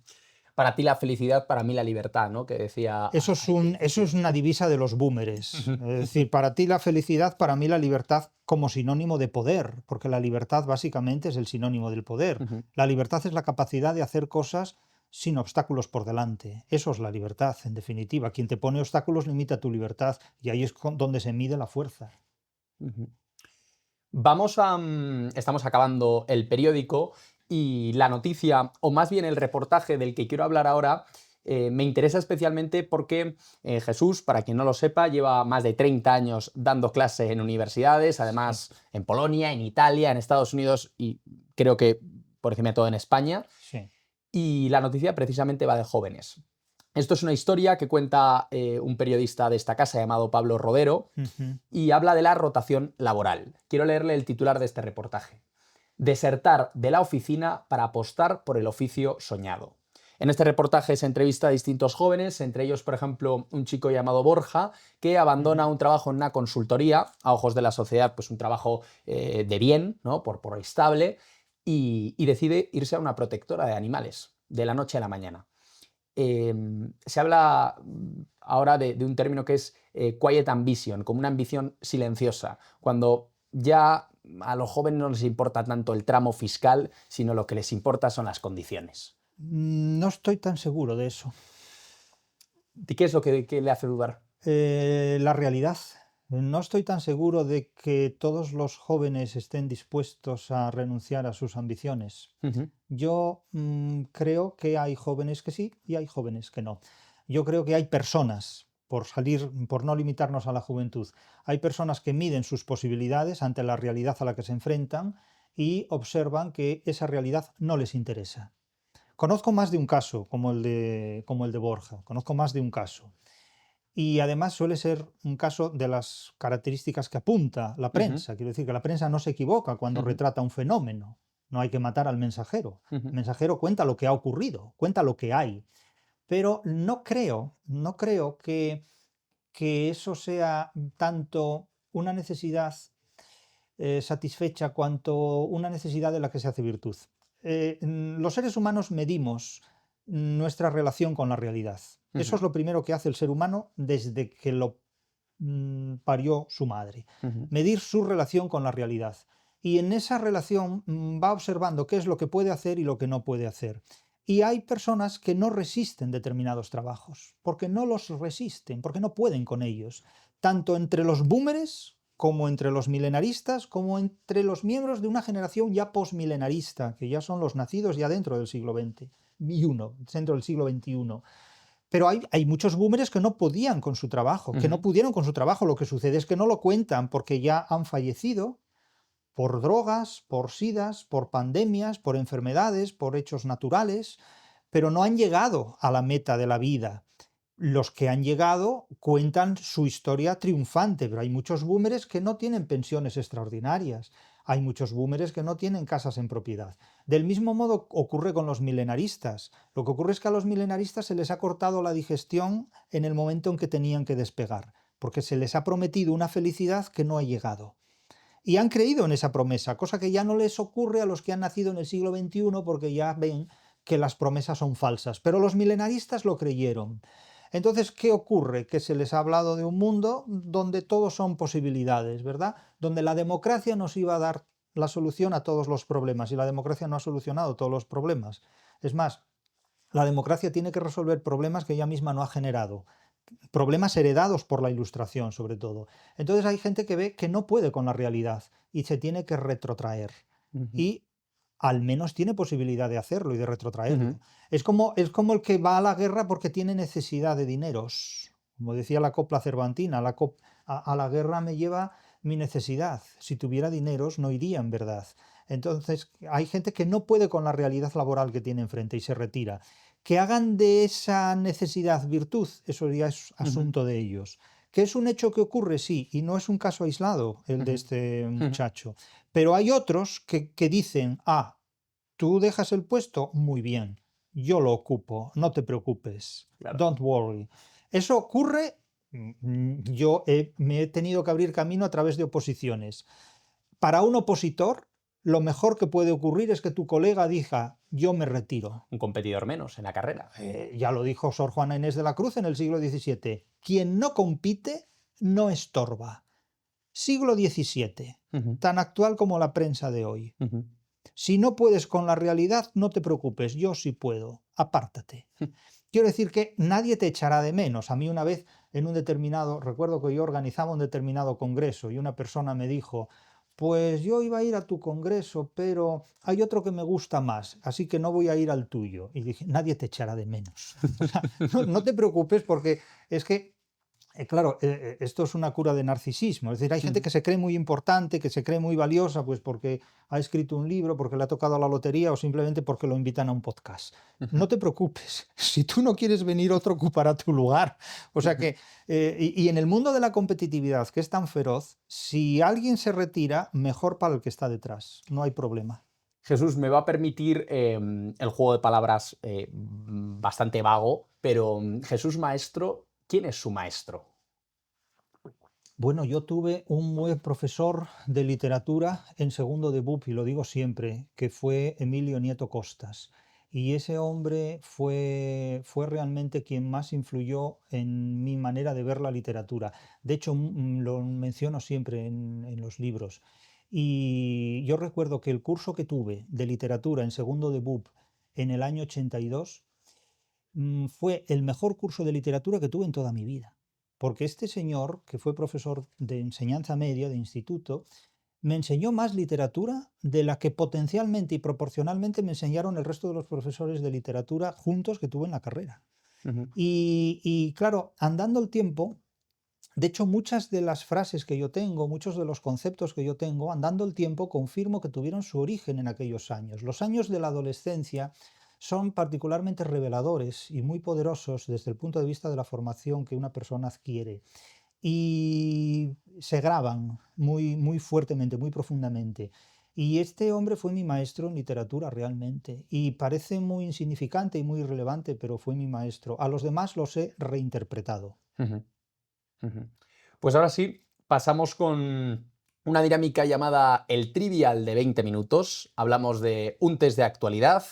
S2: Para ti la felicidad, para mí la libertad, ¿no? Que decía
S1: Eso es una divisa de los boomeres.
S2: Ujú,
S1: Es decir, para ti la felicidad, para mí la libertad como sinónimo de poder, porque la libertad básicamente es el sinónimo del poder.
S2: ujú.
S1: La libertad es la capacidad de hacer cosas sin obstáculos por delante. Eso es la libertad, en definitiva. Quien te pone obstáculos limita tu libertad y ahí es donde se mide la fuerza.
S2: Ujú. Estamos acabando el periódico y la noticia, o más bien el reportaje del que quiero hablar ahora, me interesa especialmente porque Jesús, para quien no lo sepa, lleva más de 30 años dando clase en universidades,
S1: Sí,
S2: además en Polonia, en Italia, en Estados Unidos y creo que por encima de todo en España.
S1: sí.
S2: Y la noticia precisamente va de jóvenes. Esto es una historia que cuenta un periodista de esta casa llamado Pablo Rodero
S1: Ujú.
S2: y habla de la rotación laboral. Quiero leerle el titular de este reportaje. Desertar de la oficina para apostar por el oficio soñado. En este reportaje se entrevista a distintos jóvenes, entre ellos, por ejemplo, un chico llamado Borja, que abandona
S1: Ujú.
S2: un trabajo en una consultoría, a ojos de la sociedad, pues un trabajo de bien, ¿no? por estable, y decide irse a una protectora de animales, de la noche a la mañana. Se habla ahora de un término que es quiet ambition, como una ambición silenciosa, cuando ya a los jóvenes no les importa tanto el tramo fiscal, sino lo que les importa son las condiciones.
S1: No estoy tan seguro de eso.
S2: ¿Y qué es lo que le hace dudar?
S1: La realidad. No estoy tan seguro de que todos los jóvenes estén dispuestos a renunciar a sus ambiciones.
S2: Ujú,
S1: Yo creo que hay jóvenes que sí y hay jóvenes que no. Yo creo que hay personas, por no limitarnos a la juventud, hay personas que miden sus posibilidades ante la realidad a la que se enfrentan y observan que esa realidad no les interesa. Conozco más de un caso, como el de Borja, conozco más de un caso. Y además suele ser un caso de las características que apunta la
S2: ujú,
S1: prensa. Quiero decir que la prensa no se equivoca cuando
S2: ujú,
S1: retrata un fenómeno. No hay que matar al mensajero. El
S2: ujú,
S1: mensajero cuenta lo que ha ocurrido, cuenta lo que hay. Pero no creo que eso sea tanto una necesidad satisfecha cuanto una necesidad de la que se hace virtud. Los seres humanos medimos nuestra relación con la realidad. Eso
S2: ujú,
S1: es lo primero que hace el ser humano desde que lo parió su madre.
S2: ujú,
S1: Medir su relación con la realidad. Y en esa relación va observando qué es lo que puede hacer y lo que no puede hacer. Y hay personas que no resisten determinados trabajos, porque no los resisten, porque no pueden con ellos. Tanto entre los boomers, como entre los milenaristas, como entre los miembros de una generación ya posmilenarista, que ya son los nacidos ya dentro del siglo XXI, dentro del siglo XXI. Pero hay muchos boomers que no podían con su trabajo, que no
S2: ujú,
S1: pudieron con su trabajo. Lo que sucede es que no lo cuentan porque ya han fallecido por drogas, por sidas, por pandemias, por enfermedades, por hechos naturales, pero no han llegado a la meta de la vida. Los que han llegado cuentan su historia triunfante, pero hay muchos boomers que no tienen pensiones extraordinarias. Hay muchos boomers que no tienen casas en propiedad. Del mismo modo ocurre con los milenaristas. Lo que ocurre es que a los milenaristas se les ha cortado la digestión en el momento en que tenían que despegar, porque se les ha prometido una felicidad que no ha llegado. Y han creído en esa promesa, cosa que ya no les ocurre a los que han nacido en el siglo XXI porque ya ven que las promesas son falsas. Pero los milenaristas lo creyeron. Entonces, ¿qué ocurre? Que se les ha hablado de un mundo donde todo son posibilidades, ¿verdad? Donde la democracia nos iba a dar la solución a todos los problemas y la democracia no ha solucionado todos los problemas. Es más, la democracia tiene que resolver problemas que ella misma no ha generado, problemas heredados por la Ilustración, sobre todo. Entonces hay gente que ve que no puede con la realidad y se tiene que retrotraer.
S2: ujú,
S1: Y al menos tiene posibilidad de hacerlo y de
S2: ujú.
S1: retrotraerlo. Es como el que va a la guerra porque tiene necesidad de dineros. Como decía la copla cervantina, a la guerra me lleva mi necesidad. Si tuviera dineros no iría en verdad. Entonces hay gente que no puede con la realidad laboral que tiene enfrente y se retira. Que hagan de esa necesidad virtud, eso ya es
S2: Ujú,
S1: asunto de ellos. Que es un hecho que ocurre, sí, y no es un caso aislado el de
S2: ujú,
S1: este
S2: ujú.
S1: muchacho. Pero hay otros que dicen, tú dejas el puesto, muy bien, yo lo ocupo, no te preocupes,
S2: Claro.
S1: don't worry. Eso ocurre, yo me he tenido que abrir camino a través de oposiciones. Para un opositor, lo mejor que puede ocurrir es que tu colega diga, yo me retiro.
S2: Un competidor menos en la carrera.
S1: Ya lo dijo Sor Juana Inés de la Cruz en el siglo XVII. Quien no compite, no estorba. Siglo XVII,
S2: Ujú,
S1: tan actual como la prensa de hoy.
S2: ujú.
S1: Si no puedes con la realidad, no te preocupes, yo sí puedo, apártate. Quiero decir que nadie te echará de menos. A mí una vez recuerdo que yo organizaba un determinado congreso y una persona me dijo, pues yo iba a ir a tu congreso, pero hay otro que me gusta más, así que no voy a ir al tuyo. Y dije, nadie te echará de menos. O sea, no te preocupes porque es que Claro, esto es una cura de narcisismo. Es decir, hay gente que se cree muy importante, que se cree muy valiosa, pues porque ha escrito un libro, porque le ha tocado la lotería o simplemente porque lo invitan a un podcast. No te preocupes, si tú no quieres venir, otro ocupará tu lugar. O sea que, y en el mundo de la competitividad, que es tan feroz, si alguien se retira, mejor para el que está detrás. No hay problema.
S2: Jesús, me va a permitir el juego de palabras bastante vago, pero Jesús maestro, ¿quién es su maestro?
S1: Bueno, yo tuve un buen profesor de literatura en segundo de BUP, y lo digo siempre, que fue Emilio Nieto Costas. Y ese hombre fue realmente quien más influyó en mi manera de ver la literatura. De hecho, lo menciono siempre en los libros. Y yo recuerdo que el curso que tuve de literatura en segundo de BUP en el año 82 fue el mejor curso de literatura que tuve en toda mi vida. Porque este señor, que fue profesor de enseñanza media, de instituto, me enseñó más literatura de la que potencialmente y proporcionalmente me enseñaron el resto de los profesores de literatura juntos que tuve en la carrera. Y claro, andando el tiempo, de hecho, muchas de las frases que yo tengo, muchos de los conceptos que yo tengo, andando el tiempo, confirmo que tuvieron su origen en aquellos años. Los años de la adolescencia son particularmente reveladores y muy poderosos desde el punto de vista de la formación que una persona adquiere. Y se graban muy, muy fuertemente, muy profundamente. Y este hombre fue mi maestro en literatura realmente. Y parece muy insignificante y muy irrelevante, pero fue mi maestro. A los demás los he reinterpretado.
S2: Pues ahora sí, pasamos con una dinámica llamada el trivial de 20 minutos. Hablamos de un test de actualidad,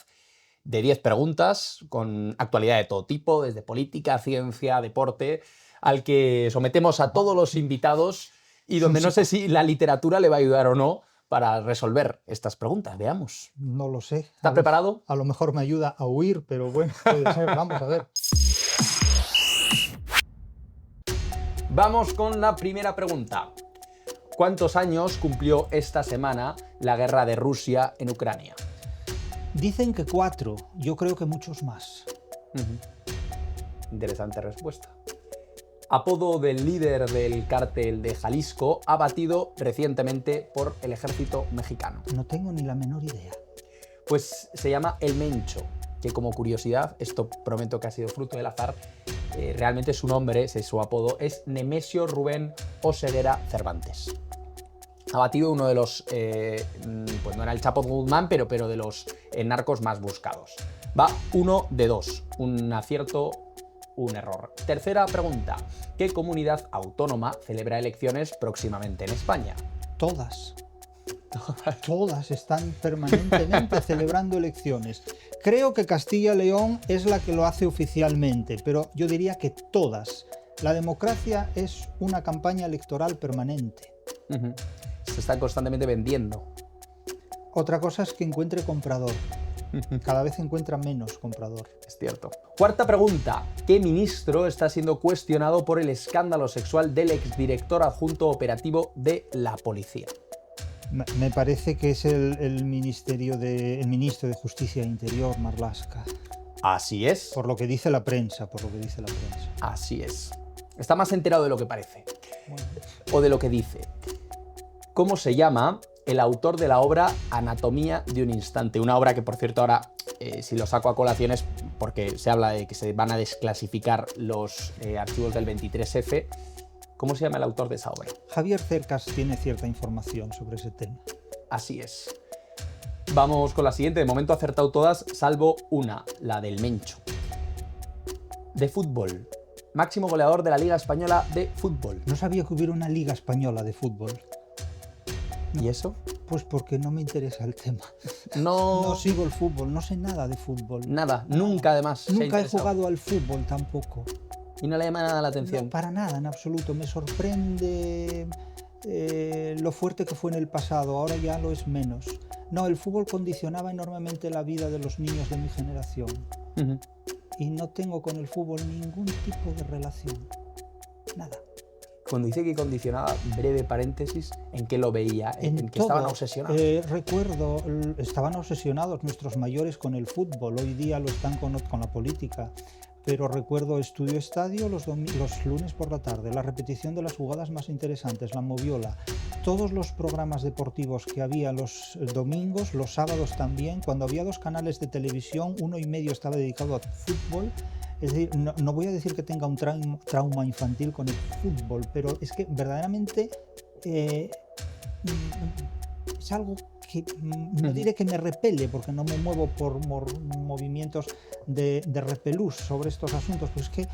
S2: de 10 preguntas, con actualidad de todo tipo, desde política, ciencia, deporte, al que sometemos a todos los invitados y donde no sé si la literatura le va a ayudar o no para resolver estas preguntas. Veamos.
S1: No lo sé.
S2: ¿Estás preparado?
S1: A lo mejor me ayuda a huir, pero bueno, puede ser. Vamos a ver.
S2: Vamos con la primera pregunta. ¿Cuántos años cumplió esta semana la guerra de Rusia en Ucrania?
S1: Dicen que 4, yo creo que muchos más.
S2: Interesante respuesta. Apodo del líder del cártel de Jalisco, abatido recientemente por el ejército mexicano.
S1: No tengo ni la menor idea.
S2: Pues se llama El Mencho, que como curiosidad, esto prometo que ha sido fruto del azar, realmente su nombre, su apodo, es Nemesio Rubén Oseguera Cervantes. Abatido uno de los, pues no era el Chapo Guzmán, pero de los narcos más buscados. Va 1 de 2, un acierto, un error. Tercera pregunta, ¿qué comunidad autónoma celebra elecciones próximamente en España?
S1: Todas. Todas están permanentemente celebrando elecciones. Creo que Castilla y León es la que lo hace oficialmente, pero yo diría que todas. La democracia es una campaña electoral permanente.
S2: Se está constantemente vendiendo.
S1: Otra cosa es que encuentre comprador. Cada vez encuentra menos comprador.
S2: Es cierto. Cuarta pregunta. ¿Qué ministro está siendo cuestionado por el escándalo sexual del exdirector adjunto operativo de la policía?
S1: Me parece que es el ministro de Justicia e Interior, Marlaska.
S2: Así es.
S1: Por lo que dice la prensa,
S2: Así es. Está más enterado de lo que parece.
S1: Bueno.
S2: O de lo que dice. ¿Cómo se llama el autor de la obra Anatomía de un instante? Una obra que, por cierto, ahora, si lo saco a colación es porque se habla de que se van a desclasificar los archivos del 23F. ¿Cómo se llama el autor de esa obra?
S1: Javier Cercas tiene cierta información sobre ese tema.
S2: Así es. Vamos con la siguiente. De momento ha acertado todas, salvo una, la del Mencho. De fútbol. Máximo goleador de la Liga Española de Fútbol.
S1: No sabía que hubiera una Liga Española de fútbol.
S2: ¿Y eso?
S1: Pues porque no me interesa el tema.
S2: No
S1: sigo el fútbol, no sé nada de fútbol.
S2: Nada, nunca además.
S1: Nunca he jugado al fútbol tampoco.
S2: ¿Y no le llama nada la atención?
S1: No, para nada, en absoluto. Me sorprende lo fuerte que fue en el pasado, ahora ya lo es menos. No, el fútbol condicionaba enormemente la vida de los niños de mi generación. Y no tengo con el fútbol ningún tipo de relación. Nada.
S2: Cuando dice que condicionaba, breve paréntesis, ¿en qué lo veía? ¿En qué estaban obsesionados?
S1: Recuerdo, estaban obsesionados nuestros mayores con el fútbol, hoy día lo están con la política. pero recuerdo Estudio Estadio los lunes por la tarde, la repetición de las jugadas más interesantes, la moviola, todos los programas deportivos que había los domingos, los sábados también, cuando había 2 canales de televisión, 1 y medio estaba dedicado a fútbol. Es decir, no voy a decir que tenga un trauma infantil con el fútbol, pero es que verdaderamente eh, es algo que no diré que me repele, porque no me muevo por movimientos de repelús sobre estos asuntos, pues es que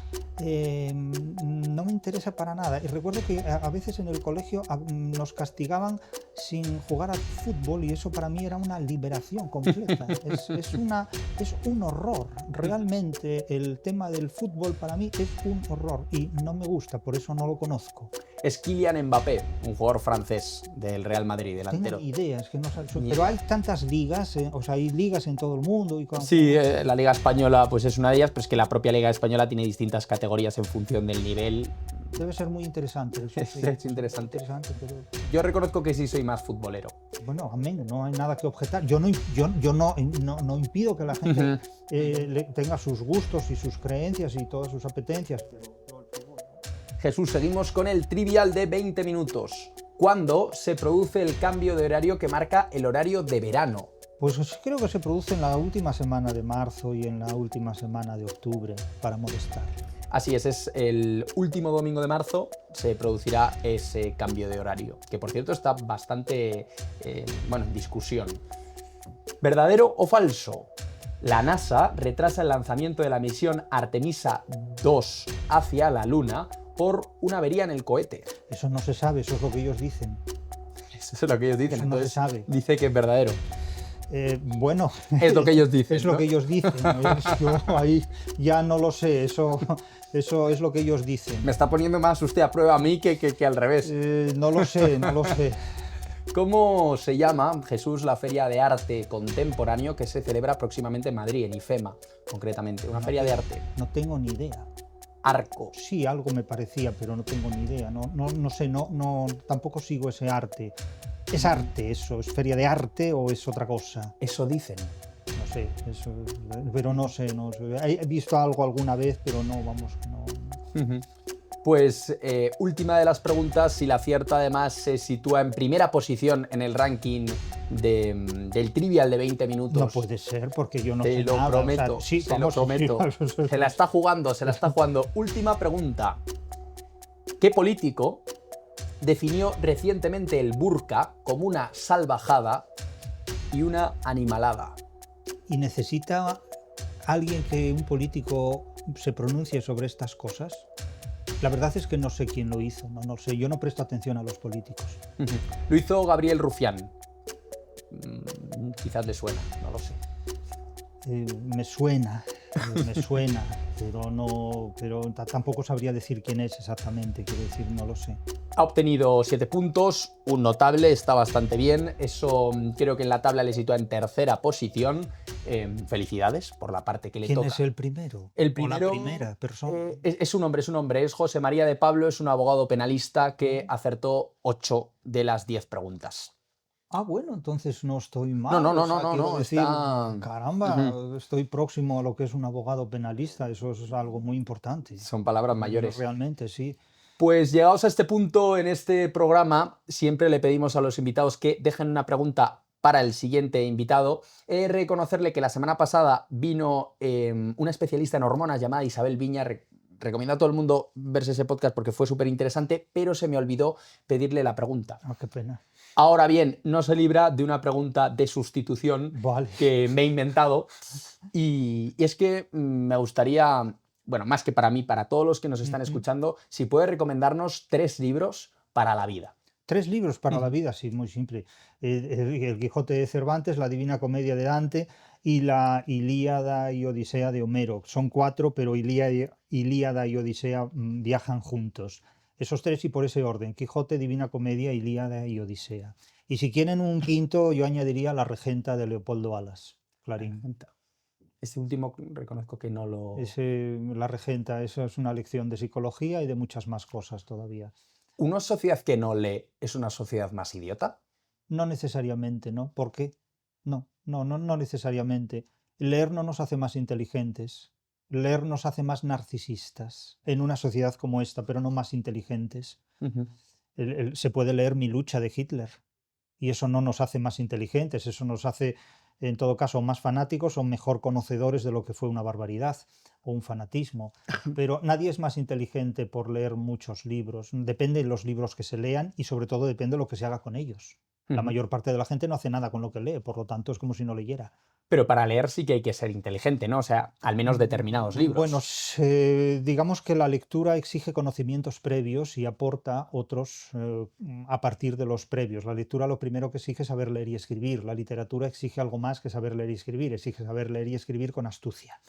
S1: no me interesa para nada. Y recuerdo que a veces en el colegio nos castigaban sin jugar al fútbol, y eso para mí era una liberación completa. Es un horror. Realmente el tema del fútbol para mí es un horror y no me gusta, por eso no lo conozco.
S2: Es Kylian Mbappé, un jugador francés del Real Madrid, delantero.
S1: Tengo ni idea, es que no sé, pero hay tantas ligas, o sea, hay ligas en todo el mundo.
S2: Sí, la Liga Española pues es una de ellas, pero es que la propia Liga Española tiene distintas categorías en función del nivel.
S1: Debe ser muy interesante. Eso, sí,
S2: es interesante.
S1: Pero...
S2: Yo reconozco que sí soy más futbolero.
S1: Bueno, amén, no hay nada que objetar. Yo no impido que la gente tenga sus gustos y sus creencias y todas sus apetencias, pero...
S2: Jesús, seguimos con el trivial de 20 minutos. ¿Cuándo se produce el cambio de horario que marca el horario de verano?
S1: Pues creo que se produce en la última semana de marzo y en la última semana de octubre, para molestar.
S2: Así es el último domingo de marzo se producirá ese cambio de horario, que por cierto está bastante en discusión. ¿Verdadero o falso? La NASA retrasa el lanzamiento de la misión Artemisa 2 hacia la Luna por una avería en el cohete.
S1: Eso no se sabe, eso es lo que ellos dicen.
S2: Eso es lo que ellos dicen,
S1: eso
S2: entonces
S1: no se sabe.
S2: Dice que es verdadero.
S1: Bueno,
S2: es lo que ellos dicen.
S1: Es lo que ellos dicen. Yo ahí ya no lo sé, eso es lo que ellos dicen.
S2: Me está poniendo más usted a prueba a mí que al revés.
S1: No lo sé.
S2: ¿Cómo se llama, Jesús, la Feria de Arte Contemporáneo que se celebra próximamente en Madrid, en IFEMA, concretamente? Una feria de arte.
S1: No tengo ni idea.
S2: Arco.
S1: Sí, algo me parecía, pero no tengo ni idea. No sé, tampoco sigo ese arte. ¿Es arte eso? ¿Es feria de arte o es otra cosa?
S2: Eso dicen.
S1: No sé, pero no sé. He visto algo alguna vez, pero no.
S2: Pues última de las preguntas, si la acierta además se sitúa en primera posición en el ranking del trivial de 20 minutos.
S1: No puede ser, porque yo no sé
S2: nada. Te lo prometo,
S1: o sea, sí,
S2: te lo prometo. Se la está jugando. Última pregunta. ¿Qué político definió recientemente el burka como una salvajada y una animalada?
S1: ¿Y necesita alguien un político se pronuncie sobre estas cosas? La verdad es que no sé quién lo hizo, no sé, yo no presto atención a los políticos.
S2: Lo hizo Gabriel Rufián. Quizás le suena, no lo sé.
S1: Me suena, pero tampoco sabría decir quién es exactamente, quiero decir, no lo sé.
S2: Ha obtenido 7 puntos, un notable, está bastante bien. Eso creo que en la tabla le sitúa en tercera posición. Felicidades por la parte que le toca.
S1: ¿Quién es el primero?
S2: El primero,
S1: ¿O la primera persona?
S2: Es un hombre, es José María de Pablo, es un abogado penalista que acertó 8 de las 10 preguntas.
S1: Ah, bueno, entonces no estoy mal.
S2: No,
S1: decir,
S2: está...
S1: Caramba, estoy próximo a lo que es un abogado penalista, eso es algo muy importante.
S2: Son palabras mayores.
S1: Realmente, sí.
S2: Pues llegados a este punto en este programa, siempre le pedimos a los invitados que dejen una pregunta para el siguiente invitado. He de reconocerle que la semana pasada vino una especialista en hormonas llamada Isabel Viña. Recomiendo a todo el mundo verse ese podcast porque fue súper interesante, pero se me olvidó pedirle la pregunta.
S1: Ah, qué pena.
S2: Ahora bien, no se libra de una pregunta de sustitución que me he inventado. Y es que me gustaría, bueno, más que para mí, para todos los que nos están escuchando, si puede recomendarnos 3 libros para la vida.
S1: 3 libros para la vida, sí, muy simple. El Quijote de Cervantes, la Divina Comedia de Dante y la Ilíada y Odisea de Homero. Son 4, pero Ilíada y Odisea viajan juntos. Esos 3 y por ese orden: Quijote, Divina Comedia, Ilíada y Odisea. Y si quieren un quinto, yo añadiría La Regenta de Leopoldo Alas, Clarín.
S2: Este último reconozco que no lo...
S1: La Regenta, eso es una lección de psicología y de muchas más cosas todavía.
S2: ¿Una sociedad que no lee es una sociedad más idiota?
S1: No necesariamente, ¿no? ¿Por qué? No necesariamente. Leer no nos hace más inteligentes. Leer nos hace más narcisistas en una sociedad como esta, pero no más inteligentes.
S2: Ujú.
S1: Se puede leer Mi lucha de Hitler y eso no nos hace más inteligentes, eso nos hace, en todo caso, más fanáticos o mejor conocedores de lo que fue una barbaridad o un fanatismo. Pero nadie es más inteligente por leer muchos libros. Depende de los libros que se lean y sobre todo depende de lo que se haga con ellos. La
S2: Ujú.
S1: mayor parte de la gente no hace nada con lo que lee, por lo tanto es como si no leyera.
S2: Pero para leer sí que hay que ser inteligente, ¿no? O sea, al menos determinados
S1: Bueno,
S2: libros.
S1: digamos que la lectura exige conocimientos previos y aporta otros a partir de los previos. La lectura lo primero que exige es saber leer y escribir. La literatura exige algo más que saber leer y escribir, exige saber leer y escribir con astucia.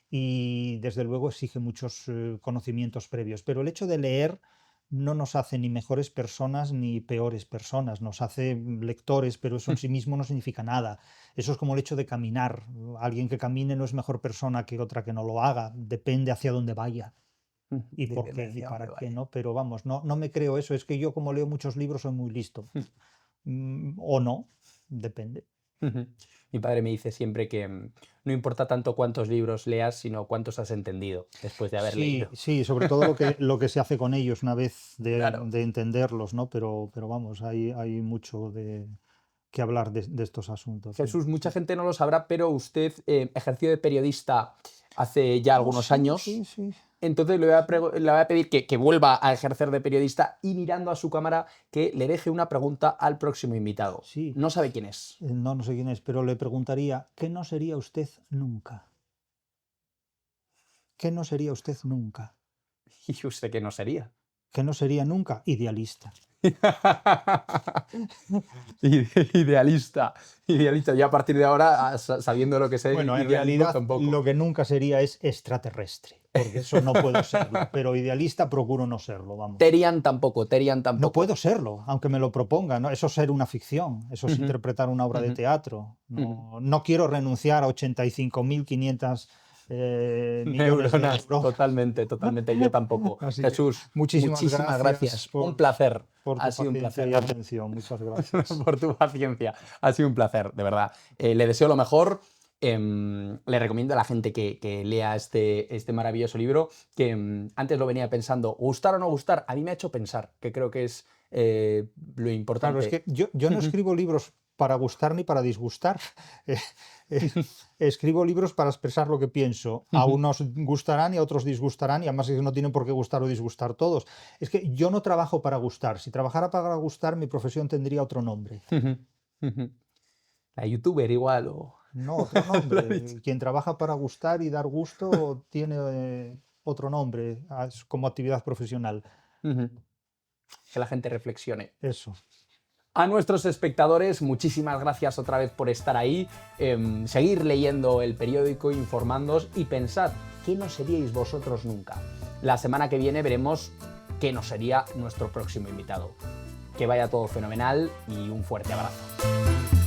S1: Y desde luego exige muchos conocimientos previos. Pero el hecho de leer no nos hace ni mejores personas ni peores personas, nos hace lectores, pero eso en sí mismo no significa nada. Eso es como el hecho de caminar. Alguien que camine no es mejor persona que otra que no lo haga, depende hacia dónde vaya y por
S2: Depende
S1: qué y
S2: hacia dónde
S1: para qué,
S2: vaya.
S1: ¿no? Pero vamos, no me creo eso, es que yo como leo muchos libros soy muy listo. O no, depende.
S2: Ujú. Mi padre me dice siempre que no importa tanto cuántos libros leas, sino cuántos has entendido después de haber
S1: Sí,
S2: leído.
S1: sí, sobre todo lo que se hace con ellos una vez
S2: Claro.
S1: de entenderlos, ¿no? Pero vamos, hay mucho que hablar de estos asuntos, sí,
S2: Jesús, mucha
S1: sí.
S2: gente no lo sabrá, pero usted ejerció de periodista hace ya
S1: Oh,
S2: algunos
S1: sí, sí,
S2: años.
S1: sí.
S2: Entonces le voy a pedir que vuelva a ejercer de periodista y mirando a su cámara que le deje una pregunta al próximo invitado.
S1: Sí,
S2: No sabe quién es.
S1: no sé quién es, pero le preguntaría, ¿qué no sería usted nunca? ¿Qué no sería usted nunca?
S2: ¿Y usted qué no sería?
S1: ¿Qué no sería nunca? Idealista.
S2: Idealista, idealista. Ya a partir de ahora, sabiendo lo que es el
S1: Bueno, en
S2: idealismo,
S1: realidad
S2: tampoco.
S1: lo que nunca sería es extraterrestre, porque eso no puedo serlo, pero idealista procuro no serlo, vamos.
S2: Terian tampoco, Terian
S1: No
S2: tampoco.
S1: puedo serlo, aunque me lo proponga, ¿no? Eso es ser una ficción, eso es
S2: Ujú,
S1: interpretar una obra de
S2: ujú,
S1: teatro.
S2: ujú.
S1: No quiero renunciar a 85.500 millones de
S2: Neuronas,
S1: euros.
S2: totalmente, totalmente. Yo tampoco.
S1: Así que
S2: Jesús,
S1: muchísimas
S2: muchísimas
S1: gracias
S2: gracias. Un placer.
S1: por
S2: Ha
S1: tu
S2: sido un
S1: paciencia
S2: placer.
S1: y atención. Muchas gracias.
S2: Por tu paciencia. Ha sido un placer, de verdad. Le deseo lo mejor. Le recomiendo a la gente que lea este maravilloso libro, que antes lo venía pensando, gustar o no gustar, a mí me ha hecho pensar, que creo que es lo
S1: Claro, es
S2: importante.
S1: que yo no escribo libros para gustar ni para disgustar. Eh, eh, Escribo libros para expresar lo que pienso. A unos gustarán y a otros disgustarán, y además es que no tienen por qué gustar o disgustar todos. Es que yo no trabajo para gustar. Si trabajara para gustar, mi profesión tendría otro nombre.
S2: La youtuber igual, o...
S1: No, otro
S2: Lo he dicho.
S1: nombre. Quien trabaja para gustar y dar gusto tiene otro nombre como actividad profesional.
S2: Que la gente reflexione.
S1: Eso.
S2: A nuestros espectadores, muchísimas gracias otra vez por estar ahí, seguir leyendo el periódico, informándoos y pensad, ¿qué no seríais vosotros nunca? La semana que viene veremos qué no sería nuestro próximo invitado. Que vaya todo fenomenal y un fuerte abrazo.